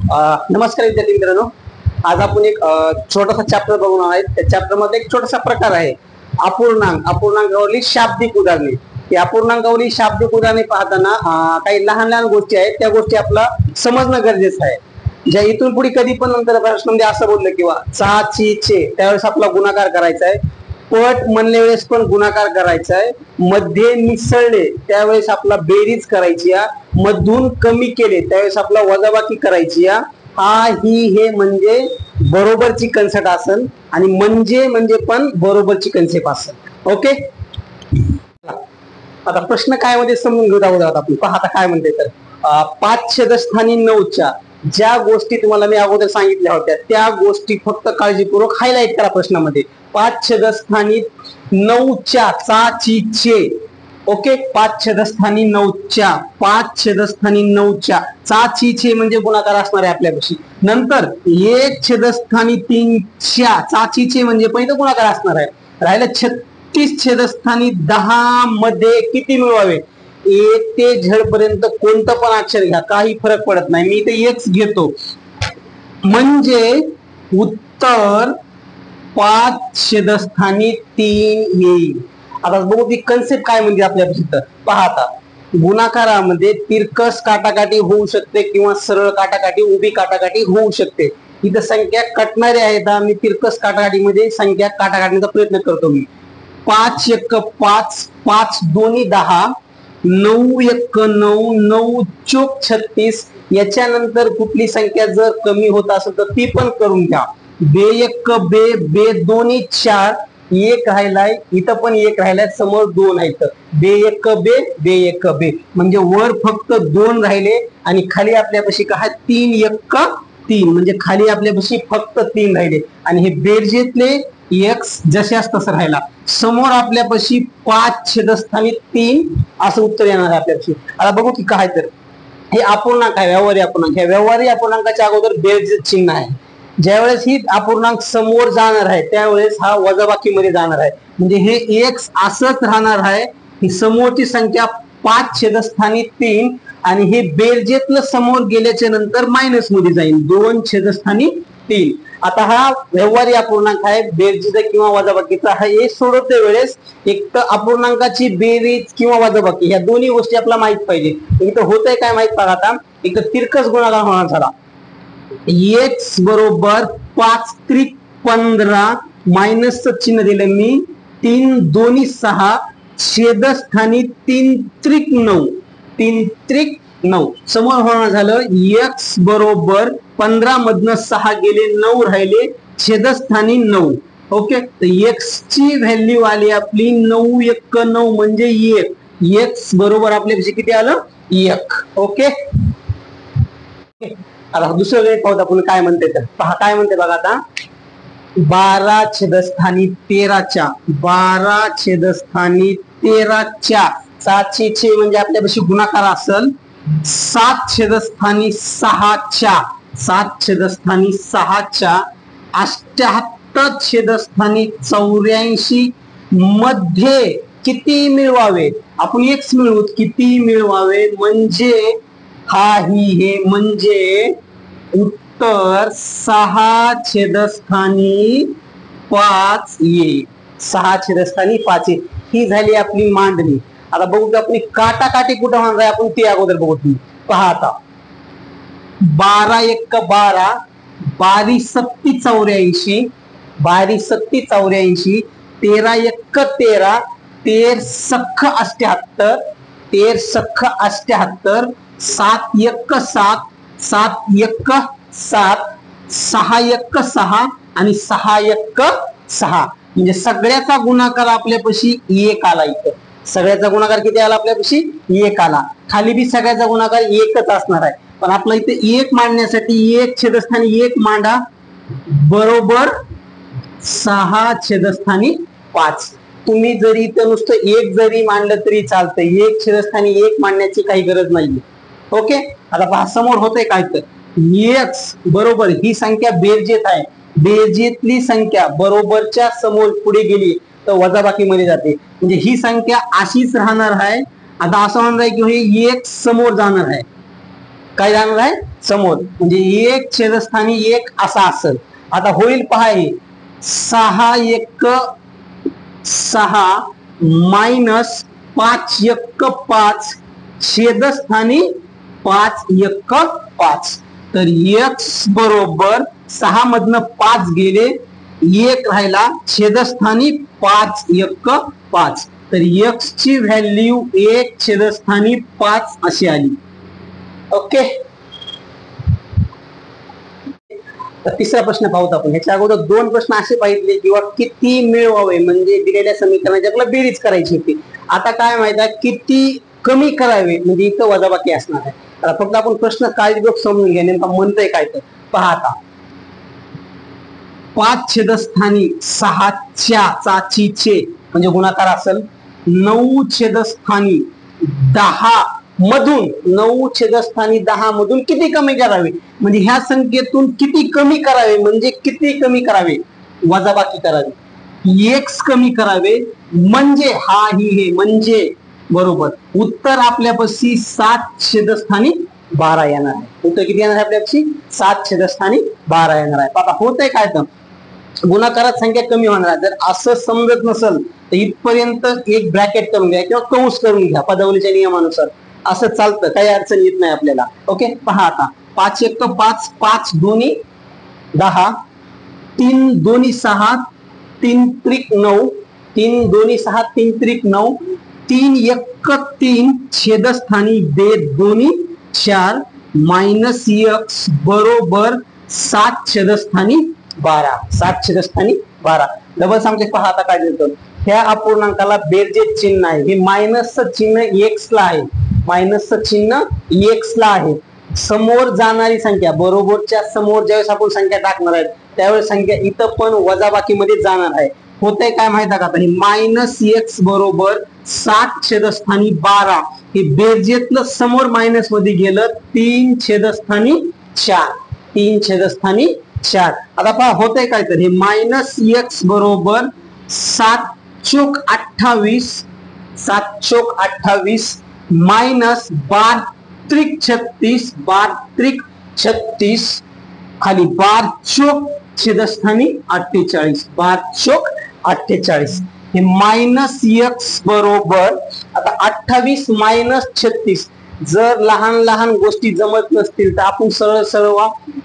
नमस्कार विद्यार्थी मित्रांनो. आज आपण एक छोटासा चॅप्टर बघून आहे. त्या चॅप्टर मध्ये एक छोटासा प्रकार आहे अपूर्णांकावरील शाब्दिक उदाहरणे. या अपूर्णांकावरील शाब्दिक उदाहरणे पाहताना काही लहान लहान गोष्टी आहेत, त्या गोष्टी आपला समजणं गरजेचं आहे. ज्या इथून पुढे कधी पण नंतर प्रश्नामध्ये असं बोललं किंवा चा ची चे त्यावेळेस आपला गुणाकार करायचा आहे. पट म्हणल्या वेळेस पण गुणाकार करायचा आहे. मध्ये मिसळले त्यावेळेस आपला बेरीज करायची या. मधून कमी केले त्यावेळेस आपला वजाबाकी करायची या. हा ही हे म्हणजे बरोबरची कन्सेप्ट असेल आणि म्हणजे पण बरोबरची कन्सेप्ट असेल. ओके, आता प्रश्न काय मध्ये समजून घेऊ अगोदर आपण पहा. आता काय म्हणते तर 5 9च्या ज्या गोष्टी तुम्हाला मी अगोदर सांगितल्या होत्या त्या गोष्टी फक्त काळजीपूर्वक हायलाइट करा प्रश्नामध्ये. 5 9च्या चा ची चे. ओके, 5 9च्या चा ची चे म्हणजे गुणाकार असणार आहे आपल्यापाशी. नंतर 1/3च्या चा ची चे म्हणजे पहिलं गुणाकार असणार आहे. राहिलं 36/10 मध्ये किती मिळवावे. ए ते झेड पर्यंत कोणतं पण अक्षर घ्या, काही फरक पडत नाही. मी इथे एक्स घेतो म्हणजे उत्तर 5/3 येईल. आता बघू ती कन्सेप्ट काय म्हणजे आपल्यापाशी. पहा आता गुणाकारामध्ये तिरकस काटाकाटी होऊ शकते किंवा सरळ काटाकाटी उभी काटाकाटी होऊ शकते. इथं संख्या कटणारे आहेत. मी तिरकस काटाकाटीमध्ये संख्या काटाकाटीचा प्रयत्न करतो. मी 5 1 5 5 2 10 9 1 9 9 चोक 36. याच्यानंतर कुठली संख्या जर कमी होत असेल तर ती पण करून घ्या. बे 1 बे बे 2 4 एक राहिलाय, इथं पण एक राहिलाय, समोर 2 आहेत. बे 1 बे बे 1 बे म्हणजे वर फक्त 2 राहिले आणि खाली आपल्यापाशी काय 3 1 3 म्हणजे खाली आपल्यापाशी फक्त 3 राहिले. आणि हे बेरजेतले एक्स जशाच तसं राहिला. समोर आपल्यापाशी 5/3 असं उत्तर येणार आहे आपल्यापाशी. आता बघू की काय तर हे अपूर्णांक आहे, व्यवहारी अपूर्णांक. ह्या व्यवहारी अपूर्णांकाच्या अगोदर बेरजेत चिन्ह आहे. ज्यावेळेस ही अपूर्णांक समोर जाणार आहे त्यावेळेस हा वजाबाकी मध्ये जाणार आहे. म्हणजे हे एक्स असंच राहणार आहे. ही समोरची संख्या 5/3 आणि हे बेरजेतलं समोर गेल्याच्या नंतर मायनस मध्ये जाईल 2/3. आता हा व्यवहारी अपूर्णांक आहे, बेरजेचा किंवा वजाबाकीचा. हा हे सोडवते वेळेस एक तर अपूर्णांकाची बेरीज किंवा वजाबाकी ह्या दोन्ही गोष्टी आपल्याला माहित पाहिजे. इथं होतंय काय माहित पहा. आता एक तर तिरकस गुणाकार होणार झाला. एक्स बरोबर 5 त्रिक 15 मायनसचं चिन्ह दिलं मी. 3 2 6 छेदस्थानी 3 त्रिक 9 3 त्रिक 9 समोर होणार झालं. एक्स बरोबर 15 मधनं 6 गेले 9 राहिले छेदस्थानी 9. ओके, तर एक्स ची व्हॅल्यू आली आपली 9 1 9 म्हणजे 1. एक्स बरोबर आपल्यापाशी किती आलं 1. ओके, आता दुसरं वेळ पाहू आपण काय म्हणते तर पहा. काय म्हणते बघा आता 12/13च्या 12/13च्या चा ची चे म्हणजे आपल्यापाशी गुणाकार असेल 7/6च्या 7/6च्या 78/84 मध्ये किती मिळवावे. आपण एक्स मिळवू किती मिळवावे म्हणजे हा ही हे म्हणजे उत्तर 6/5 येईल. 6/5 येईल. ही झाली आपली मांडणी. आता बघू की आपली काटाकाटी कुठं होणार आहे आपण ते अगोदर बघू. तुम्ही पहा आता 12 1 12 12 7 84 12 7 84 13 1 13 13 सख्ख 78 13 सख्ख 78 7 1 7 7 1 7 6 1 6 आणि 6 1 6 म्हणजे सगळ्याचा गुणाकार आपल्यापाशी 1 आला. इथं सगळ्याचा गुणाकार किती आला आपल्यापाशी 1 आला. खाली बी सगळ्याचा गुणाकार 1च असणार आहे. पण आपला इथे 1 मांडण्यासाठी 1 छेदस्थानी 1 मांडा बरोबर 6/5. तुम्ही जरी इथं नुसतं 1 जरी मांडलं तरी चालतंय. 1 छेदस्थानी 1 मांडण्याची काही गरज नाही. ओके, आता पहा समोर होतंय काय तर एक्स बरोबर ही संख्या बेरजेत आहे. बेरजेतली संख्या बरोबरच्या समोर पुढे गेली तर वजाबाकी मध्ये जाते. म्हणजे ही संख्या अशीच राहणार आहे. आता असं म्हणणार आहे की हे एक्स समोर जाणार आहे. काय जाणार आहे समोर, म्हणजे एक छेदस्थानी एक असा असेल. आता होईल पहा, हे 6 मायनस 5 छेदस्थानी 5 तर x बरोबर 6 मधनं 5 गेले, 1 राहिला, छेदस्थानी 5 तर x ची व्हॅल्यू 1 छेदस्थानी 5 अशी आली. ओके. तिसरा प्रश्न पाहूत आपण. ह्याच्या अगोदर 2 प्रश्न असे पाहिजे किंवा किती मिळवावे, म्हणजे दिलेल्या समीकरणाची आपल्याला बेरीज करायची होती. आता काय माहित आहे, किती कमी करावे, म्हणजे इथं वजाबाकी असणार आहे. फक्त आपण प्रश्न काळजीपूर्वक समजून घ्या नेमका म्हणतोय काय. तर पहा आता, 5 छेदस्थानी 6 चे म्हणजे गुणाकार असेल, 9 छेदस्थानी 10 मधून किती कमी करावे, म्हणजे ह्या संख्येतून किती कमी करावे, म्हणजे किती कमी करावे, वजाबाकी करावी, x कमी करावे, म्हणजे हा हे म्हणजे बरोबर उत्तर आपल्यापाशी 7 छेदस्थानी 12 येणार आहे. उत्तर किती येणार आहे आपल्यापाशी? 7 छेदस्थानी 12 येणार आहे. आता होतंय काय, तर गुणाकारात संख्या कमी होणार आहे. जर असं समजत नसेल तर इथपर्यंत एक ब्रॅकेट करून घ्या किंवा कंस करून घ्या पदावलीच्या नियमानुसार, असं चालतं, काही अडचण येत नाही आपल्याला. ओके. पहा आता, 5 1 5, 5 दोन्ही 10, 3 दोन्ही 6, 3 त्रिक 9, 3 दोन्ही 6, 3 त्रिक 9, 3 1 3 छेदस्थानी 2 4 मायनस x बरोबर 7 छेदस्थानी 12. डबल सांगते, पहा आता काय देतो. ह्या अपूर्णांकाला बेरजेचे चिन्ह आहे, हे मायनसचं चिन्ह x ला आहे. समोर जाणारी संख्या बरोबरच्या समोर ज्यावेळेस आपण संख्या टाकणार आहे त्यावेळेस संख्या इथं पण वजाबाकी मध्ये जाणार आहे. होतंय काय माहित आहे का, मायनस x बरोबर 7 छेदस्थानी 12, हे बेरजेतलं समोर मायनस मध्ये गेलं, 3 छेदस्थानी 4. आता पहा होतंय काय, तर हे मायनस x बरोबर 7 चोक 28 मायनस 12 त्रिक 36 खाली 12 चोक छेदस्थानी 48 हे मायनस x बरोबर, आता 28 मायनस 36, जर लहान लहान गोष्टी जमत नसतील तर आपण सरळ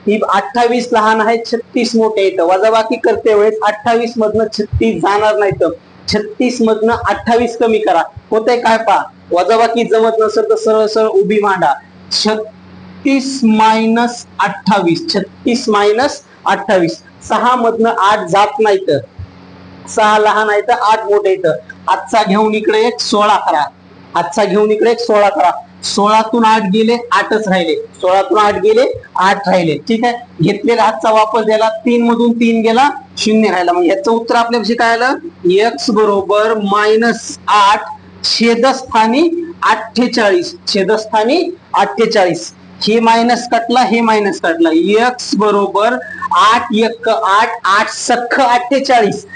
ही 28 लहान आहे, 36 मोठे येतं. वजाबाकी करते वेळेस 28 मधनं 36 जाणार नाही, तर 36 मधनं 28 कमी करा. होतंय काय पहा, वजाबाकी जमत नसेल तर सरळ उभी मांडा. 36 मायनस 28, 6 मधनं 8 जात नाही, तर 6 लहान आहे तर 8 मोठे येतं. आजचा घेऊन इकडे एक 16 करा, 16तून 8 गेले, 8च राहिले, 16तून 8 गेले, 8 राहिले. ठीक आहे, घेतलेला हातचा वापर द्याला, 3 मधून 3 गेला, 0 राहिला. म्हणजे याचं उत्तर आपल्यापाशी काय आलं, x बरोबर -8 छेदस्थानी 48. हे मायनस कटला, x बरोबर 8 1 8, 8 सख्ख 48,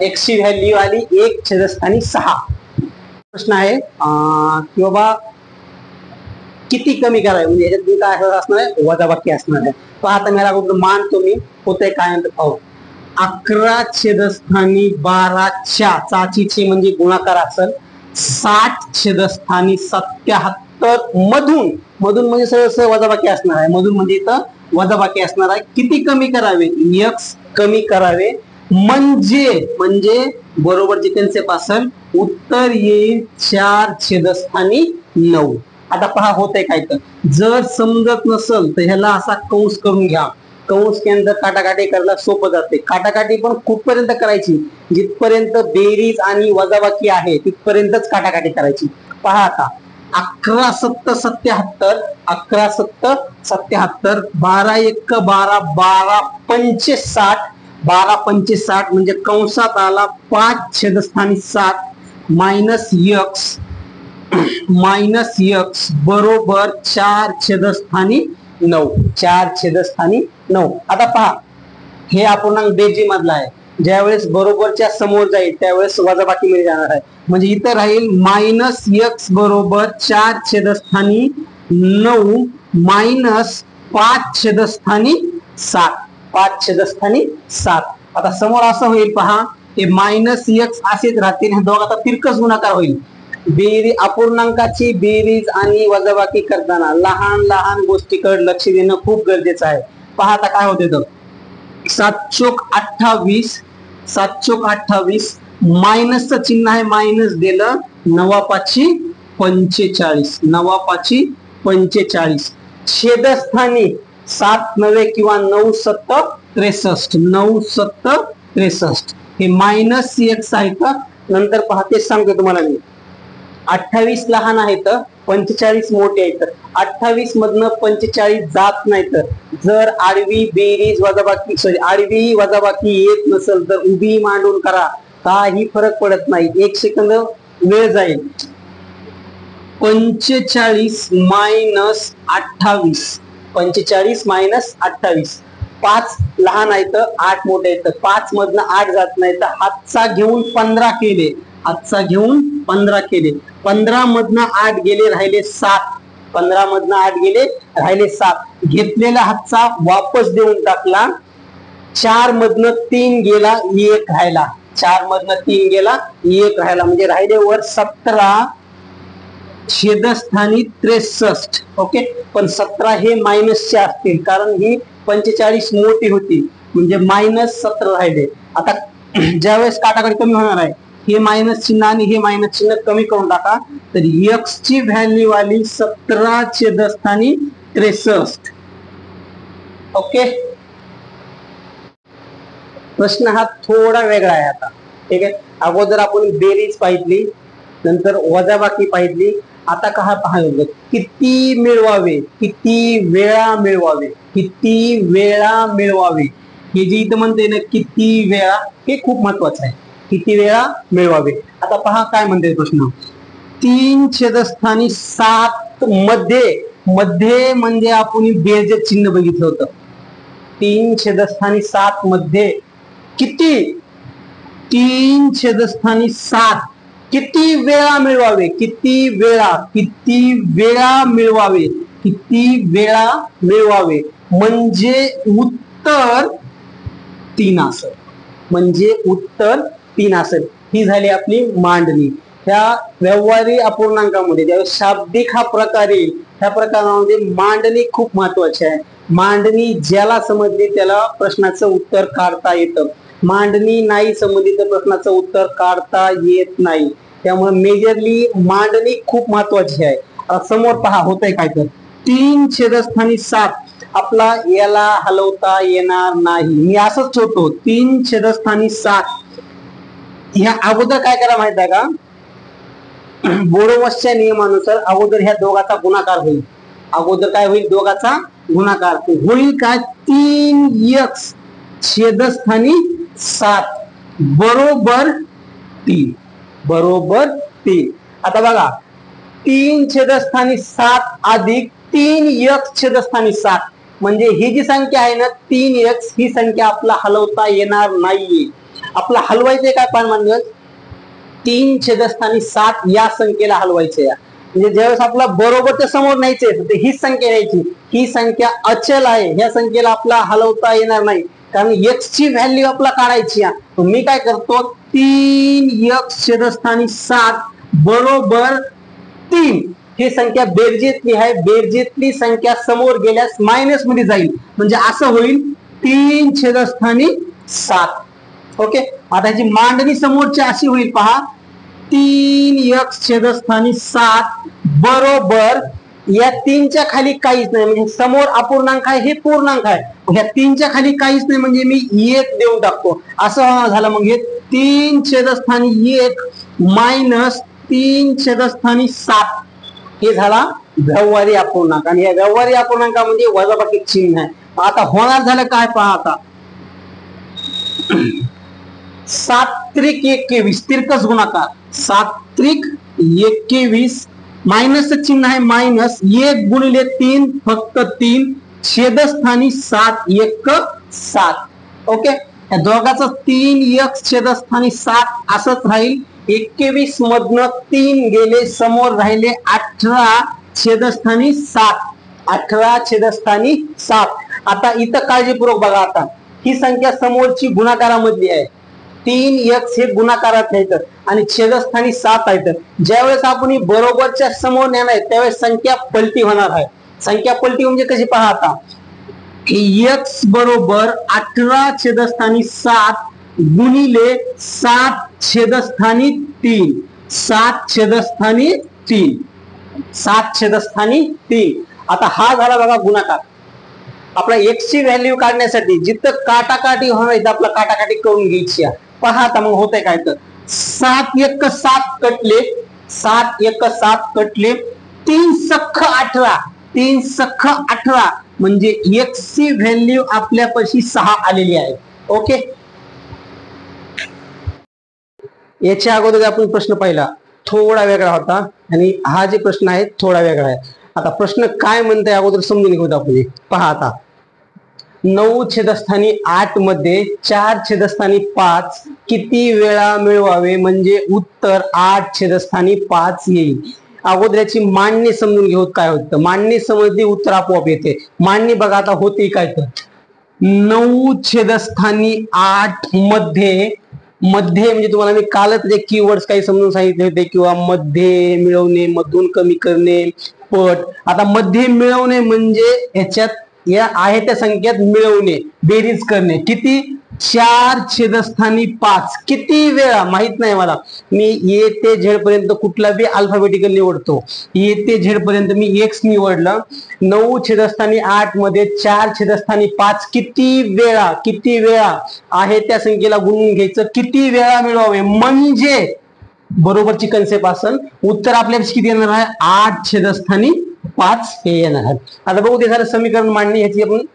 x ची व्हॅल्यू आली 1 छेदस्थानी 6. प्रश्न आहे की बाबा किती कमी करावे, म्हणजे याच्यात काय असणार आहे, वजाबाकी असणार आहे. तो आता मला मानतो मी, होतंय काय नंतर पाहू. 11 छेदस्थानी 12 चाचीचे म्हणजे गुणाकार असेल, 60 छेदस्थानी 77 मधून म्हणजे सरळ वजाबाकी असणार आहे, मधून म्हणजे इथं वजाबाकी असणार आहे. किती कमी करावे, x कमी करावे, म्हणजे बरोबर जे कन्सेप्ट असेल, उत्तर येईल 4 छेदस्थानी 9. आता पहा होतंय काय, तर जर समजत नसेल तर ह्याला असा कंस करून घ्या. कंस केंद्र काटाकाटी करायला सोपं जाते. काटाकाटी पण कुठपर्यंत करायची, जिथपर्यंत बेरीज आणि वजाबाकी आहे तिथपर्यंतच काटाकाटी करायची. पहा आता, 11 7 77, 12 1 12, 12 पंचे 60 म्हणजे कंसात आला 5 छेदस्थानी 7 मायनस x बरोबर 4 छेदस्थानी 9. आता पहा, हे अपूर्णांक बेरजी मधला आहे, ज्यावेळेस बरोबरच्या समोर जाईल त्यावेळेस वजाबाकी मध्ये जाणार आहे. म्हणजे इथं राहील मायनस एक्स बरोबर 4 छेदस्थानी 9 मायनस 5 छेदस्थानी 7. 5 छेदस्थानी 7. आता समोर असं होईल पहा, हे मायनस एक्स असेच राहतील, हे दोघांचा तिरकस गुणाकार होईल. बेरीज अपूर्णांकाची बेरीज आणि वजाबाकी करताना लहान लहान गोष्टीकडे लक्ष देणं खूप गरजेचं आहे. पहा आता काय होते तर 7 चोक 28, 7 चोक 28, मायनसचं चिन्ह आहे, मायनस दिलं, 9 पाची 45, 9 पाची 45, छेदस्थानी 7 9 किंवा 9 7 63, 9 7 63. हे मायनस एक्स आहे का, नंतर पहा तेच सांगतो तुम्हाला मी. 28 लहान आहेत, 45 मोठे आहेत. 28 मधनं 45 जात नाही, तर जर आडवी बेरीज वजाबाकी आडवी वजाबाकी येत नसेल तर उभी मांडून करा, काही फरक पडत नाही, 1 सेकंद वेळ जाईल. 45 मायनस 28, 45 मायनस 28. 5 लहान आहेत, 8 मोठे आहेत, 5 मधनं 8 जात नाही, तर हातचा घेऊन 15 केले, हातचा घेऊन 15 केले. 15 मधनं 8 गेले, राहिले 7. 15 मधनं 8 गेले, राहिले 7. घेतलेला हातचा वापस देऊन टाकला. 4 मधनं 3 गेला, 1 राहिला. 4 मधनं 3 गेला, 1 राहिला, म्हणजे राहिले वर 17 छेदस्थानी 63. ओके, पण 17 हे मायनसचे असतील, कारण ही 45 मोठी होती, म्हणजे मायनस 17 राहिले. आता ज्यावेळेस काटाकाटी कमी होणार आहे, हे मायनस चिन्ह आणि हे मायनस चिन्ह कमी करून टाका, तर एक्स ची व्हॅल्यू आली 17 छेदस्थानी 63. ओके, प्रश्न हा थोडा वेगळा आहे आता. ठीक आहे, अगोदर आपण बेरीज पाहिली, नंतर वजाबाकी पाहिली, आता का पाहायचं किती मिळवावे, किती वेळा मिळवावे, किती वेळा मिळवावे. हे जे इथं म्हणते ना किती वेळा, हे खूप महत्वाचं आहे, किती वेळा मिळवावे. आता पहा काय म्हणते प्रश्न. 3 छेदस्थानी 7 मध्ये, मध्ये म्हणजे आपण बेरजे चिन्ह बघितलं होतं. 3 छेदस्थानी 7 मध्ये किती, 3 छेदस्थानी 7 किती वेळा मिळवावे, किती वेळा, किती वेळा मिळवावे, किती वेळा मिळवावे, म्हणजे उत्तर 3 असेल, म्हणजे उत्तर 3 असेल. ही झाली आपली मांडणी. ह्या व्यवहारी अपूर्णांकामध्ये ज्यावेळेस शाब्दिक हा प्रकार येईल, ह्या प्रकारामध्ये मांडणी खूप महत्वाची आहे. मांडणी ज्याला समजली त्याला प्रश्नाचं उत्तर काढता येतं, मांडणी नाही समजली तर प्रश्नाचं उत्तर काढता येत नाही. त्यामुळे मेजरली मांडणी खूप महत्वाची आहे. समोर पहा होतंय काय, तर 3 छेदस्थानी 7 आपला याला हलवता येणार नाही, मी असंच ठेवतो 3 छेदस्थानी 7. ह्या अगोदर काय करा माहित आहे का, बोरोवसच्या नियमानुसार अगोदर ह्या दोघाचा गुणाकार होईल. अगोदर काय होईल, दोघाचा गुणाकार होईल काय, 3x छेदस्थानी 7 बरोबर 3, बरोबर 3. आता बघा 3 छेदस्थानी 7 अधिक 3x छेदस्थानी 7, म्हणजे ही जी संख्या आहे ना 3x, ही संख्या आपला हलवता येणार नाहीये. आपला हलवायचे काय पान म्हणजे 3 छेदस्थानी 7 या संख्येला हलवायचे. म्हणजे ज्यावेळेस आपला बरोबरच्या समोर न्यायचे तर हीच संख्या यायची, ही संख्या अचल आहे, ह्या संख्येला आपला हलवता येणार नाही, कारण x ची व्हॅल्यू आपला काढायची आहे. मी काय करतो 3x छेदस्थानी 7 बरोबर 3, ही संख्या बेरजेतली आहे, बेरजेतली संख्या समोर गेल्यास मायनस मध्ये जाईल, म्हणजे असं होईल 3 छेदस्थानी 7. ओके, आता ह्याची मांडणी समोरची अशी होईल पहा, 3x छेदस्थानी 7 बरोबर या 3च्या खाली काहीच नाही, म्हणजे समोर अपूर्णांक आहे, हे पूर्णांक आहे, ह्या 3च्या खाली काहीच नाही, म्हणजे मी 1 देऊन टाकतो. असं झालं, मग हे 3 छेदस्थानी 1 मायनस 3 छेदस्थानी 7 हे झाला व्यवहारी अपूर्णांक. आणि या व्यवहारी अपूर्णांकामध्ये वजाबाकी चिन्ह आहे. आता होणार झालं काय पहा, आता 7 त्रिक 21 तिरकस गुणाकार, 7 त्रिक 21 मायनस चिन्ह आहे, मायनस 1 गुणिले 3 फक्त 3 छेदस्थानी 7 1 7. ओके, या दोघाचं 3x छेदस्थानी 7 असंच राहील. 21 मधनं 3 गेले, समोर राहिले 18 छेदस्थानी 7. 18 छेदस्थानी 7. आता इथं काळजीपूर्वक बघा. आता ही संख्या समोरची गुणाकारामधली आहे. 3x हे गुणाकारात आहेत आणि छेदस्थानी 7 आहेत. ज्यावेळेस आपण ही बरोबरच्या समोर नेणार आहे त्यावेळेस संख्या पलटी होणार आहे. संख्या पलटी म्हणजे कशी पहा. आता x बरोबर 18 छेदस्थानी 7 गुणिले 7 छेदस्थानी 3. 7 छेदस्थानी 3. 7 छेदस्थानी 3. आता हा झाला बघा गुणाकार. आपला x ची व्हॅल्यू काढण्यासाठी जिथं काटाकाटी होणार आहे आपला काटाकाटी करून घ्यायची. पहा आता मग होतंय काय तर 7 1 7 कटले. 7 1 7 कटले. 3 सख्ख 18. 3 सख्ख 18 म्हणजे x ची व्हॅल्यू आपल्यापाशी 6 आलेली आहे. ओके. याच्या अगोदर आपण प्रश्न पाहिला थोडा वेगळा होता आणि हा जे प्रश्न आहे थोडा वेगळा आहे. आता प्रश्न काय म्हणताय अगोदर समजून घेऊ आपण. पहा आता 9 छेदस्थानी 8 मध्ये 4 छेदस्थानी 5 किती वेळा मिळवावे म्हणजे उत्तर 8 छेदस्थानी 5 येईल. अगोदर याची मांडणी समजून घेऊ काय होतं. मांडणी समजली उत्तर आपोआप येते. मांडणी बघा आता होती काय तर 9 छेदस्थानी 8 मध्ये म्हणजे तुम्हाला मी कालच जे कीवर्ड्स काही समजून सांगितले होते किंवा मध्ये मिळवणे, मधून कमी करणे, पट. आता मध्ये मिळवणे म्हणजे ह्याच्यात या आहे त्या संख्येत मिळवणे, बेरीज करणे. किती 4 छेदस्थानी 5 किती वेळा माहित नाही मला. मी ए ते झेड पर्यंत कुठला बी अल्फाबेटिकल निवडतो. ए ते झेड पर्यंत मी एक्स निवडलं. 9 छेदस्थानी 8 मध्ये 4 छेदस्थानी 5 किती वेळा आहे त्या संख्येला गुणून घ्यायचं. किती वेळा मिळवावे म्हणजे बरोबरची कन्सेप्ट असेल. उत्तर आपल्याला किती येणार आहे 8 छेदस्थानी 5 हे येणार आहे. आता बघू ते झालं समीकरण मांडणी. ह्याची आपण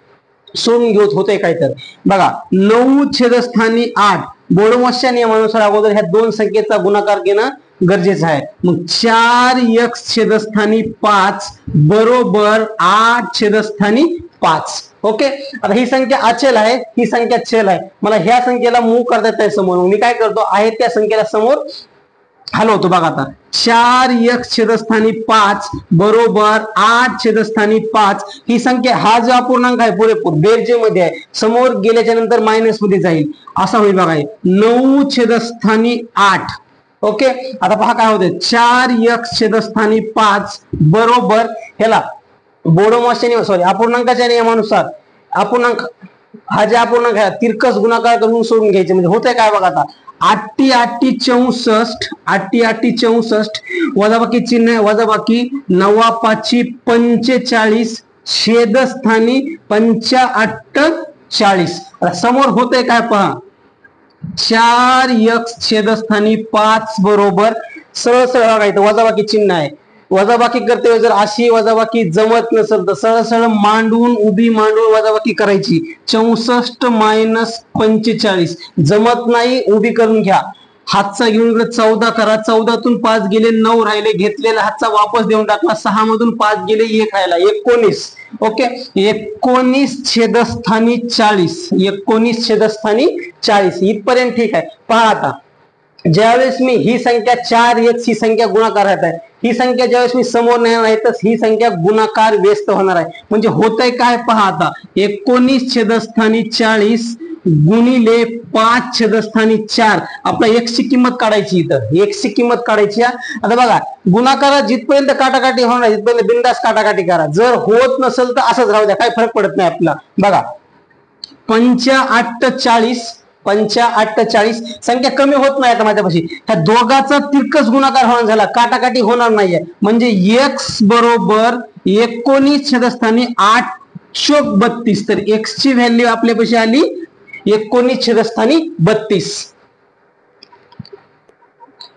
सोडून घेत होते काय तर बघा 9 छेदस्थानी 8 बोडोमॉसच्या नियमानुसार अगोदर ह्या दोन संख्येचा गुणाकार घेणं गरजेचं आहे. मग 4x छेदस्थानी 5 बरोबर 8 छेदस्थानी 5. ओके. आता ही संख्या अचल आहे, ही संख्या चल आहे. मला ह्या संख्येला मूव करता येत नाही समोर. मी काय करतो आहे त्या संख्येला समोर हलवतो. बघा आता 4x छेदस्थानी 5 बरोबर 8 छेदस्थानी 5. ही संख्या हा जो अपूर्णांक आहे पुरेपूर बेरजेमध्ये आहे, समोर गेल्याच्या नंतर मायनस मध्ये जाईल असा होईल. बघा 9 छेदस्थानी 8. ओके. आता पहा काय होते 4x छेदस्थानी 5 बरोबर ह्याला बोडोमॉसच्या नियम सॉरी अपूर्णांकाच्या नियमानुसार अपूर्णांक हा जे अपूर्णांक आहे तिरकस गुणाकार करून सोडून घ्यायचे. म्हणजे होतंय काय बघा आता 8 8 64 8 8 64 वजाबाकी चिन्ह आहे वजाबाकी 9 5 45 छेदस्थानी 45. समोर होतंय काय पहा 4x छेदस्थानी 5 बरोबर सरळ सरळ बघायचं वजाबाकी चिन्ह आहे. वजाबाकी करते जर अशी वजाबाकी जमत नसेल तर सरळ सरळ मांडून उभी मांडून वजाबाकी करायची. 64 मायनस 45 जमत नाही उभी करून घ्या. हातचा घेऊन इकडे 14 करा. 14तून 5 गेले 9 राहिले. घेतलेला हातचा वापस देऊन टाकला. 6 मधून 5 गेले 1 राहिला 19. ओके. 19 छेदस्थानी 40. 19 छेदस्थानी 40 इथपर्यंत ठीक आहे. पहा आता ज्यावेळेस मी ही संख्या 4x ही संख्या गुणाकार आहे ही संख्या ज्यावेळेस मी समोर नेणार आहे तर ही संख्या गुणाकार व्यस्त होणार आहे. म्हणजे होतंय काय पहा आता 19 छेदस्थानी 40 गुणिले 5 छेदस्थानी 4. आपला x ची किंमत काढायची. इथं x ची किंमत काढायची. आता बघा गुणाकारात जिथपर्यंत काटाकाटी होणार तिथपर्यंत बिंदास काटाकाटी करा. जर होत नसेल तर असंच राहू द्या काही फरक पडत नाही आपला. बघा 5 8 40 5 8 40 संख्या कमी होत नाही आता माझ्यापाशी. ह्या दोघाचा तिरकस गुणाकार होणार झाला काटाकाटी होणार नाहीये. म्हणजे x बरोबर 19 छेदस्थानी 8 चोक 32. तर x ची व्हॅल्यू आपल्यापाशी आली 19 छेदस्थानी 32.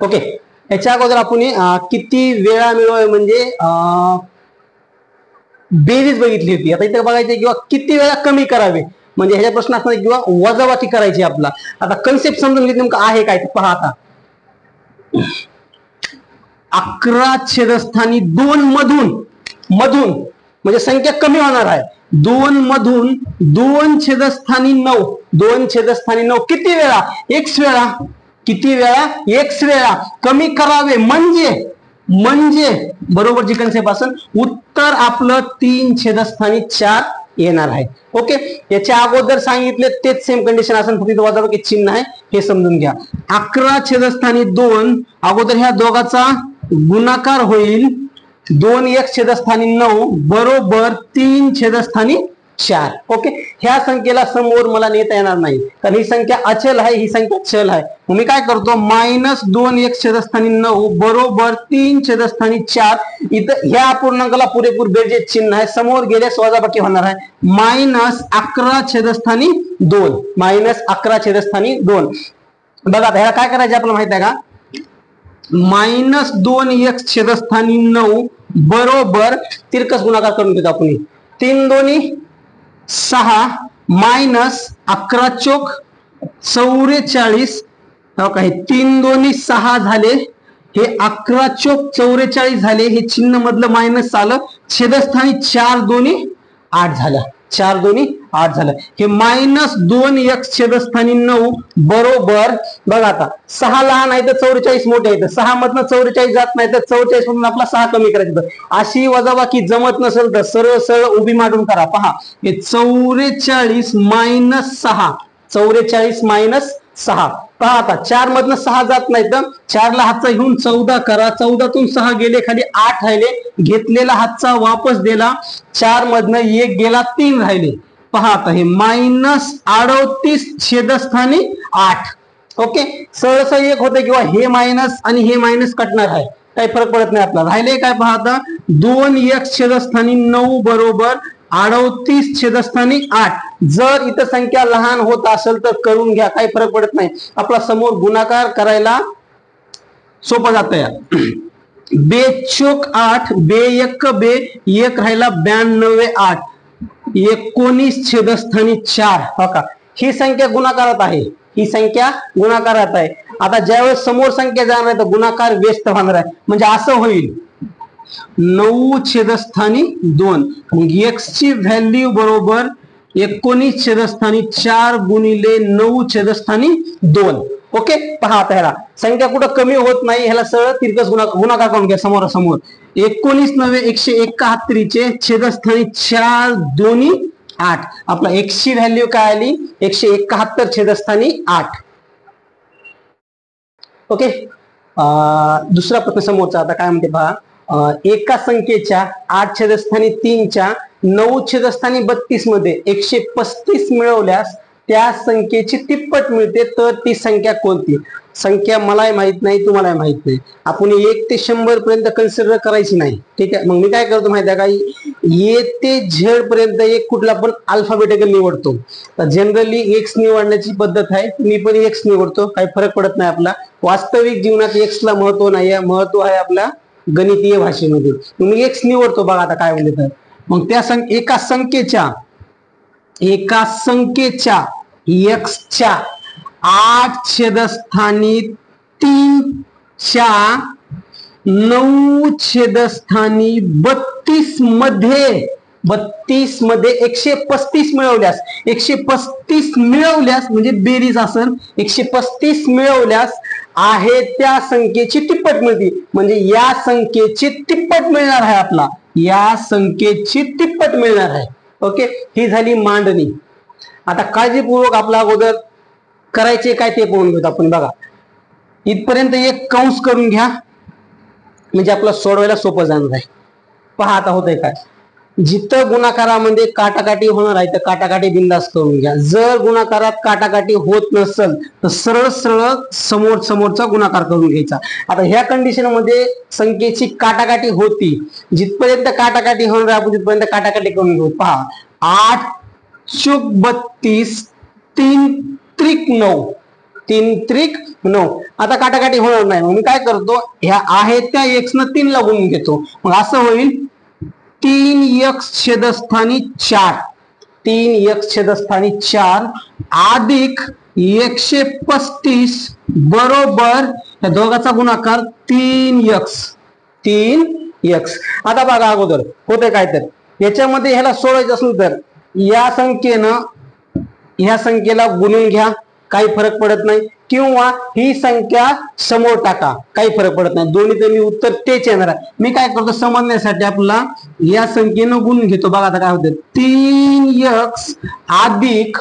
ओके. याच्या अगोदर आपण किती वेळा मिळवावे म्हणजे बेरीज बघितली होती. आता इथे बघायचे किंवा किती वेळा कमी करावे म्हणजे ह्याच्या प्रश्न असणार किंवा वजाबाकी करायची आपला. आता कन्सेप्ट समजून घेतली नेमकं आहे काय पहा आता 11 छेदस्थानी 2 मधून म्हणजे संख्या कमी होणार आहे. 2 मधून 2 छेदस्थानी 9 2 छेदस्थानी 9 किती वेळा? x वेळा. किती वेळा? x वेळा. कमी करावे म्हणजे बरोबरची कन्सेप्ट असेल. उत्तर आपलं 3 छेदस्थानी 4 येणार आहे. ओके, याच्या अगोदर सांगितले तेच सेम कंडिशन असेल, फक्त वजाबाकी चिन्ह आहे हे समजून घ्या. 11 छेदस्थानी 2 अगोदर ह्या दोघाचा गुणाकार होईल. 2 x छेदस्थानी 9 बरोबर 3 छेदस्थानी 4. ओके, ह्या संख्येला समोर मला नेता येणार नाही, कारण ही संख्या अचल आहे, ही संख्या चल आहे. मी काय करतो, -2 x छेदस्थानी 9 बरोबर 3 छेदस्थानी 4. इथं ह्या अपूर्णांकाला पुरेपूर बेरजेचे चिन्ह आहे, समोर गेल्यास वजाबाकी होणार आहे. -11 छेदस्थानी 2 -11 छेदस्थानी 2. बघा ह्याला काय करायचे आपल्याला माहित आहे का? -2 x छेदस्थानी 9 बरोबर तिरकस गुणाकार करून घेतो आपण. 3 दोन्ही 6 -11 चोक 44. काही 3 दोन्ही 6 झाले, हे 11 चोक 44 झाले, हे चिन्ह मधलं मायनस आलं. छेदस्थानी 4 दोन्ही 8 झालं. 4 दोन्ही 8 झालं. हे -2 x छेदस्थानी 9 बरोबर बघा आता 6 लहान आहे तर 44 मोठे आहे, 6 मधनं 44 जात नाही तर 44 मधून आपला 6 कमी करायचं. अशी वजाबाकी जमत नसेल तर सरळ सरळ उभी मांडून करा. पहा हे 44 - 6 44 - 6. पहा आता 4 मधनं 6 जात नाही तर 4 ला हातचा घेऊन 14 करा. 14 तून 6 गेले, खाली 8 राहिले. घेतलेला हातचा वापस दिला, 4 मधनं 1 गेला, 3 राहिले. पहा आता हे -38 छेदस्थानी 8. ओके, सहसा 1 होते किंवा हे मायनस आणि हे मायनस कटणार आहे, काही फरक पडत नाही आपला. राहिले काय पहा आता, 2 x छेदस्थानी 9 बरोबर 38 छेदस्थानी 8. जर इथं संख्या लहान होत असेल तर करून घ्या, काही फरक पडत नाही. आपला समोर गुणाकार करायला सोपं जात या. 2 चोक 8 2 1 2 1 राहिला 92 8 19 छेदस्थानी 4. बघा ही संख्या गुणाकारात आहे, ही संख्या गुणाकारात आहे. आता ज्यावेळेस समोर संख्या जाणार आहे तर गुणाकार व्यस्त होणार आहे, म्हणजे असं होईल 9 छेदस्थानी 2. मग x ची व्हॅल्यू बरोबर 19 छेदस्थानी 4 गुणिले 9 छेदस्थानी 2. ओके, पहा आता ह्याला संख्या कुठं कमी होत नाही, ह्याला सरळ तिरकस गुणाकार करून घ्या समोरासमोर. 19 9 171 चे छेदस्थानी 4 दोन्ही 8. आपला x ची व्हॅल्यू काय आली, 171 छेदस्थानी 8. ओके, दुसरा प्रश्न समोरचा आता काय म्हणते पहा. एका संख्येच्या 8 छेदस्थानी 3 च्या 9 छेदस्थानी 32 मध्ये 135 मिळवल्यास त्या संख्येची तिप्पट मिळते, तर ती संख्या कोणती? संख्या मलाही माहित नाही, तुम्हालाही माहित नाही. आपण 1 ते 100 पर्यंत कन्सिडर करायची नाही, ठीक आहे. मग मी काय करतो माहिती आहे का, A ते Z पर्यंत एक कुठला पण अल्फाबेटिकल निवडतो. तर जनरली एक्स निवडण्याची पद्धत आहे, मी पण एक्स निवडतो, काही फरक पडत नाही आपला. वास्तविक जीवनात एक्स ला महत्व नाही, महत्व आहे आपल्या गणितीय भाषेमध्ये. मी एक्स निवडतो. बघा आता काय म्हणले तर, मग त्या एका संख्येच्या x च्या 8 छेदस्थानी 3 च्या 9 छेदस्थानी 32 मध्ये 135 मिळवल्यास, 135 मिळवल्यास म्हणजे बेरीज असेल, 135 मिळवल्यास आहे त्या संख्येची तिप्पट मिळते, म्हणजे या संख्येची तिप्पट मिळणार आहे आपला, या संख्येची तिप्पट मिळणार आहे. ओके, ही झाली मांडणी. आता काळजीपूर्वक आपला अगोदर करायचे काय ते पाहून घेतो आपण. बघा इथपर्यंत एक कंस करून घ्या, म्हणजे आपला सोडवायला सोपं जाणार आहे. पहा आता होतंय काय, जिथं गुणाकारामध्ये काटाकाटी होणार आहे तर काटाकाटी बिंदास करून घ्या. जर गुणाकारात काटाकाटी होत नसेल तर सरळ सरळ समोरचा गुणाकार करून घ्यायचा. आता ह्या कंडिशन मध्ये संख्येची काटाकाटी होती, जिथपर्यंत काटाकाटी होणार आहे आपण तिथपर्यंत काटाकाटी करून घेऊ. पहा 8 चोक 32 3 त्रिक 9 3 त्रिक 9. आता काटाकाटी होणार नाही, मग मी काय करतो, ह्या आहेत त्या x न 3 ला गुणून घेतो. मग असं होईल 3x छेदस्थानी 4 3x छेदस्थानी 4 अधिक 135 बरोबर या दोघाचा गुणाकार 3x. आता बघा अगोदर होते काय, तर याच्यामध्ये ह्याला सोडायचं असेल तर या संख्येनं ह्या संख्येला गुणून घ्या, काही फरक पडत नाही, किंवा ही संख्या समोर टाका, काही फरक पडत नाही, दोन्ही मी उत्तर तेच येणार आहे. मी काय करतो समजण्यासाठी आपला या संख्येनं गुणून घेतो. बघा आता काय होतं, 3x अधिक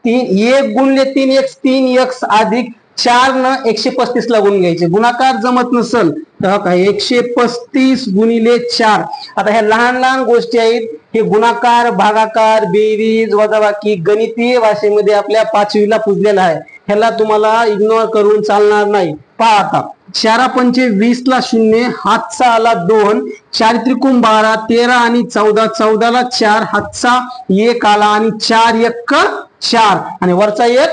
1 गुणले 3x 3x अधिक 4 न 135 ला गुण घ्यायचे. गुणाकार जमत नसल तर काय 135 गुणिले 4. आता ह्या लहान लहान गोष्टी आहेत, हे गुणाकार भागाकार बेरीज वजाबाकी गणितीय भाषेमध्ये आपल्या 5वीला पुजलेला आहे. ह्याला तुम्हाला इग्नोर करून चालणार नाही. पहा आता 4 पंचे 20 ला 0, हातचा आला 2, 4 त्रिकोण 12, 13 आणि 14, 14 ला 4, हातचा 1 आला आणि 4 1 4 आणि वरचा 1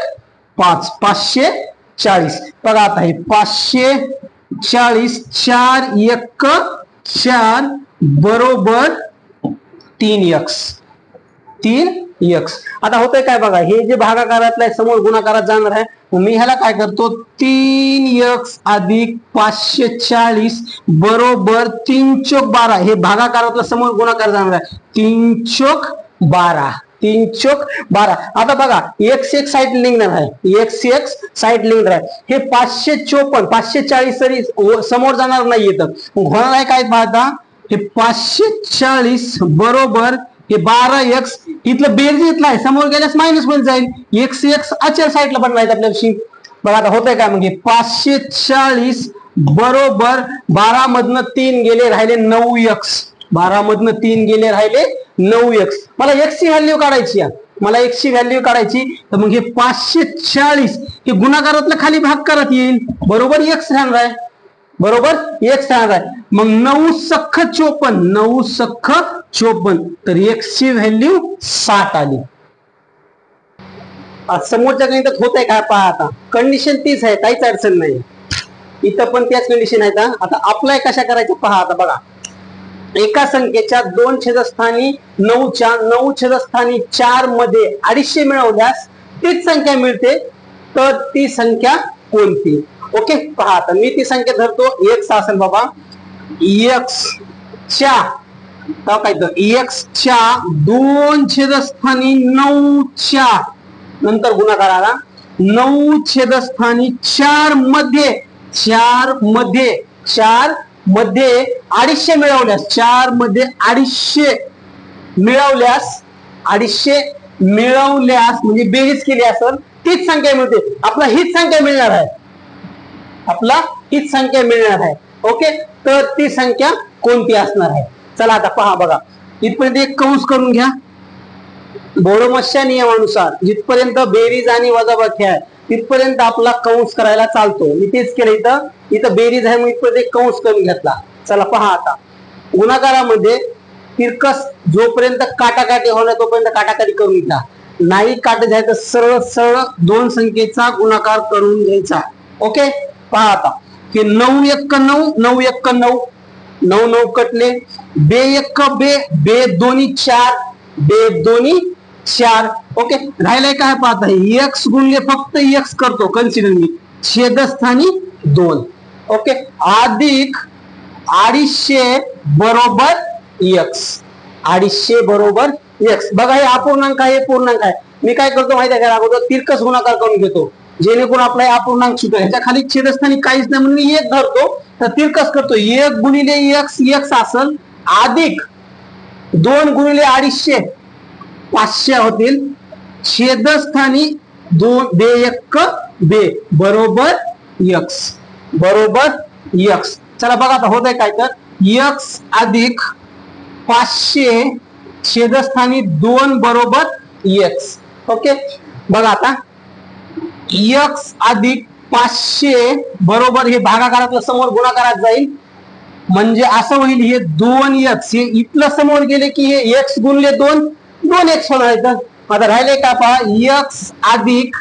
5, 540. बघा आता हे 540, 4 1 4 बरोबर 3x. आता होतंय काय बघा, हे जे भागाकारातलं आहे समोर गुणाकारात जाणार आहे. मी ह्याला काय करतो, 3x अधिक 540 बरोबर 3 चौक 12. हे भागाकारातलं समोर गुणाकार जाणार आहे, 3 चौक 12, 3 चौक 12. आता बघा x एक साईड लिंकणार आहे, x एक साईड लिंकणार आहे. हे 554 540 तरी समोर जाणार नाही येतं, होणार आहे काय पाहता, हे 540 बरोबर हे 12x इथलं बेरीज इथलं आहे, समोर गेल्यास मायनस मध्ये जाईल, x x अचल साईडला पण राहत आपल्याशी. बघा आता होतंय काय, म्हणजे 540 बरोबर 12 मधनं 3 गेले राहिले 9x, 12 मधनं 3 गेले राहिले 9x. मला x ची व्हॅल्यू काढायची आहे, मला x ची व्हॅल्यू काढायची, तर मग हे 540 हे गुणाकारातलं खाली भाग करत येईल, बरोबर x राहणार आहे, बरोबर x राहणार आहे. मग 9 सख्ख 54, 9 सख्ख 54, तर x ची व्हॅल्यू 60 आली. समोरच्या गणितात होत आहे काय पहा, आता कंडिशन तीच आहे, काहीच अडचण नाही, इथं पण त्याच कंडिशन आहेत. आता अप्लाय कशा करायचं पहा. आता बघा, एका संख्येच्या 2 छेदस्थानी 9च्या 9 छेदस्थानी 4 मध्ये 250 मिळवल्यास तीच संख्या मिळते, तर ती संख्या कोणती? ओके पहा, आता मी ती संख्या धरतो, x असेल बाबा, x च्या काय तर x च्या 2 छेदस्थानी 9च्या नंतर गुणाकार आला, 9 छेदस्थानी 4 मध्ये 4 मध्ये 250 मिळवल्यास, 4 मध्ये 250 मिळवल्यास म्हणजे बेरीज केली असेल तीच संख्या मिळते. आपला हीच संख्या मिळणार आहे, आपला हीच संख्या मिळणार आहे. ओके, तर ती संख्या कोणती असणार आहे? चला आता पहा, बघा इथपर्यंत एक कंस करून घ्या. बोडोमसच्या नियमानुसार जिथपर्यंत बेरीज आणि वजाबाकी आहे तिथपर्यंत आपला कंस करायला चालतो. मी तेच केलं, इथं इथं बेरीज आहे, मग इथपर्यंत एक कंस करून घेतला. चला पहा, आता गुणाकारामध्ये तिरकस जोपर्यंत काटाकाटी होणार तोपर्यंत काटाकाटी करून घ्या. नाही काट घ्यायचं, सरळ सरळ 2 संख्येचा गुणाकार करून घ्यायचा. ओके पहा, आता हे 9 1 9, 9 1 9, 9 9 कटले, बे 1 बे, बे दोन्ही 4, बे दोन्ही 4. ओके, राहिलंय काय पाहता, x गुणले फक्त x करतो कन्सिडर मी, छेदस्थानी 2. ओके, अधिक 250 बरोबर x, 250 बरोबर x. बघा हे अपूर्णांक आहे, हे पूर्णांक आहे. मी काय करतो माहिती आहे का, अगोदर तिरकस गुणाकार करून घेतो, जेणेकरून आपला अपूर्णांक सुद्धा ह्याच्या खाली छेदस्थानी काहीच नाही म्हणून मी 1 धरतो, तर तिरकस करतो, 1 गुणिले x x असेल, अधिक 2 गुणिले 250 500 होतील, छेदस्थानी 2 बे 1 बे बरोबर x, बरोबर x. चला बघा आता होत आहे काय, तर x अधिक 500 छेदस्थानी 2 बरोबर x. ओके बघा आता x अधिक 500 बरोबर हे भागाकारातलं समोर गुणाकारात जाईल, म्हणजे असं होईल, हे 2x हे इथलं समोर गेले की हे x गुणले 2 2x होणार. आता राहिले का पहा, x अधिक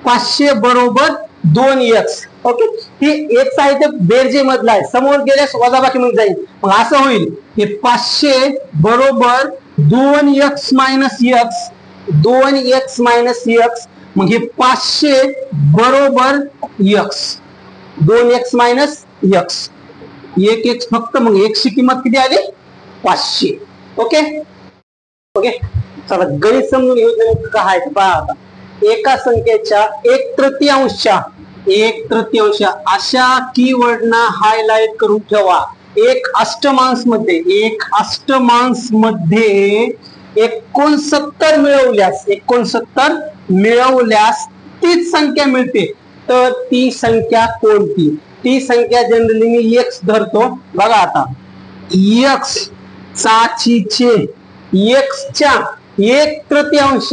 500 बरोबर 2x. ओके, ही x आहे ते बेरजे मधला आहे, समोर गेल्यास वजाबाकी मध्ये जाईल, मग असं होईल, हे 500 बरोबर 2x minus x, 2x minus x, मग हे 500 बरोबर x, 2x minus x, 1x फक्त, मग x ची किंमत किती आली 500. ओके ओके, चला गणित समजून घेऊ काय पहा. आता एका संख्येच्या एक तृतीयांश अशा कीवर्डना हायलाइट करून ठेवा. एक अष्टमांश मध्ये 69 मिळवल्यास तीच संख्या मिळते. तर ती संख्या कोणती? ती संख्या जनरली मी एक्स धरतो. बघा आता एक्स च्या एक तृतीयांश,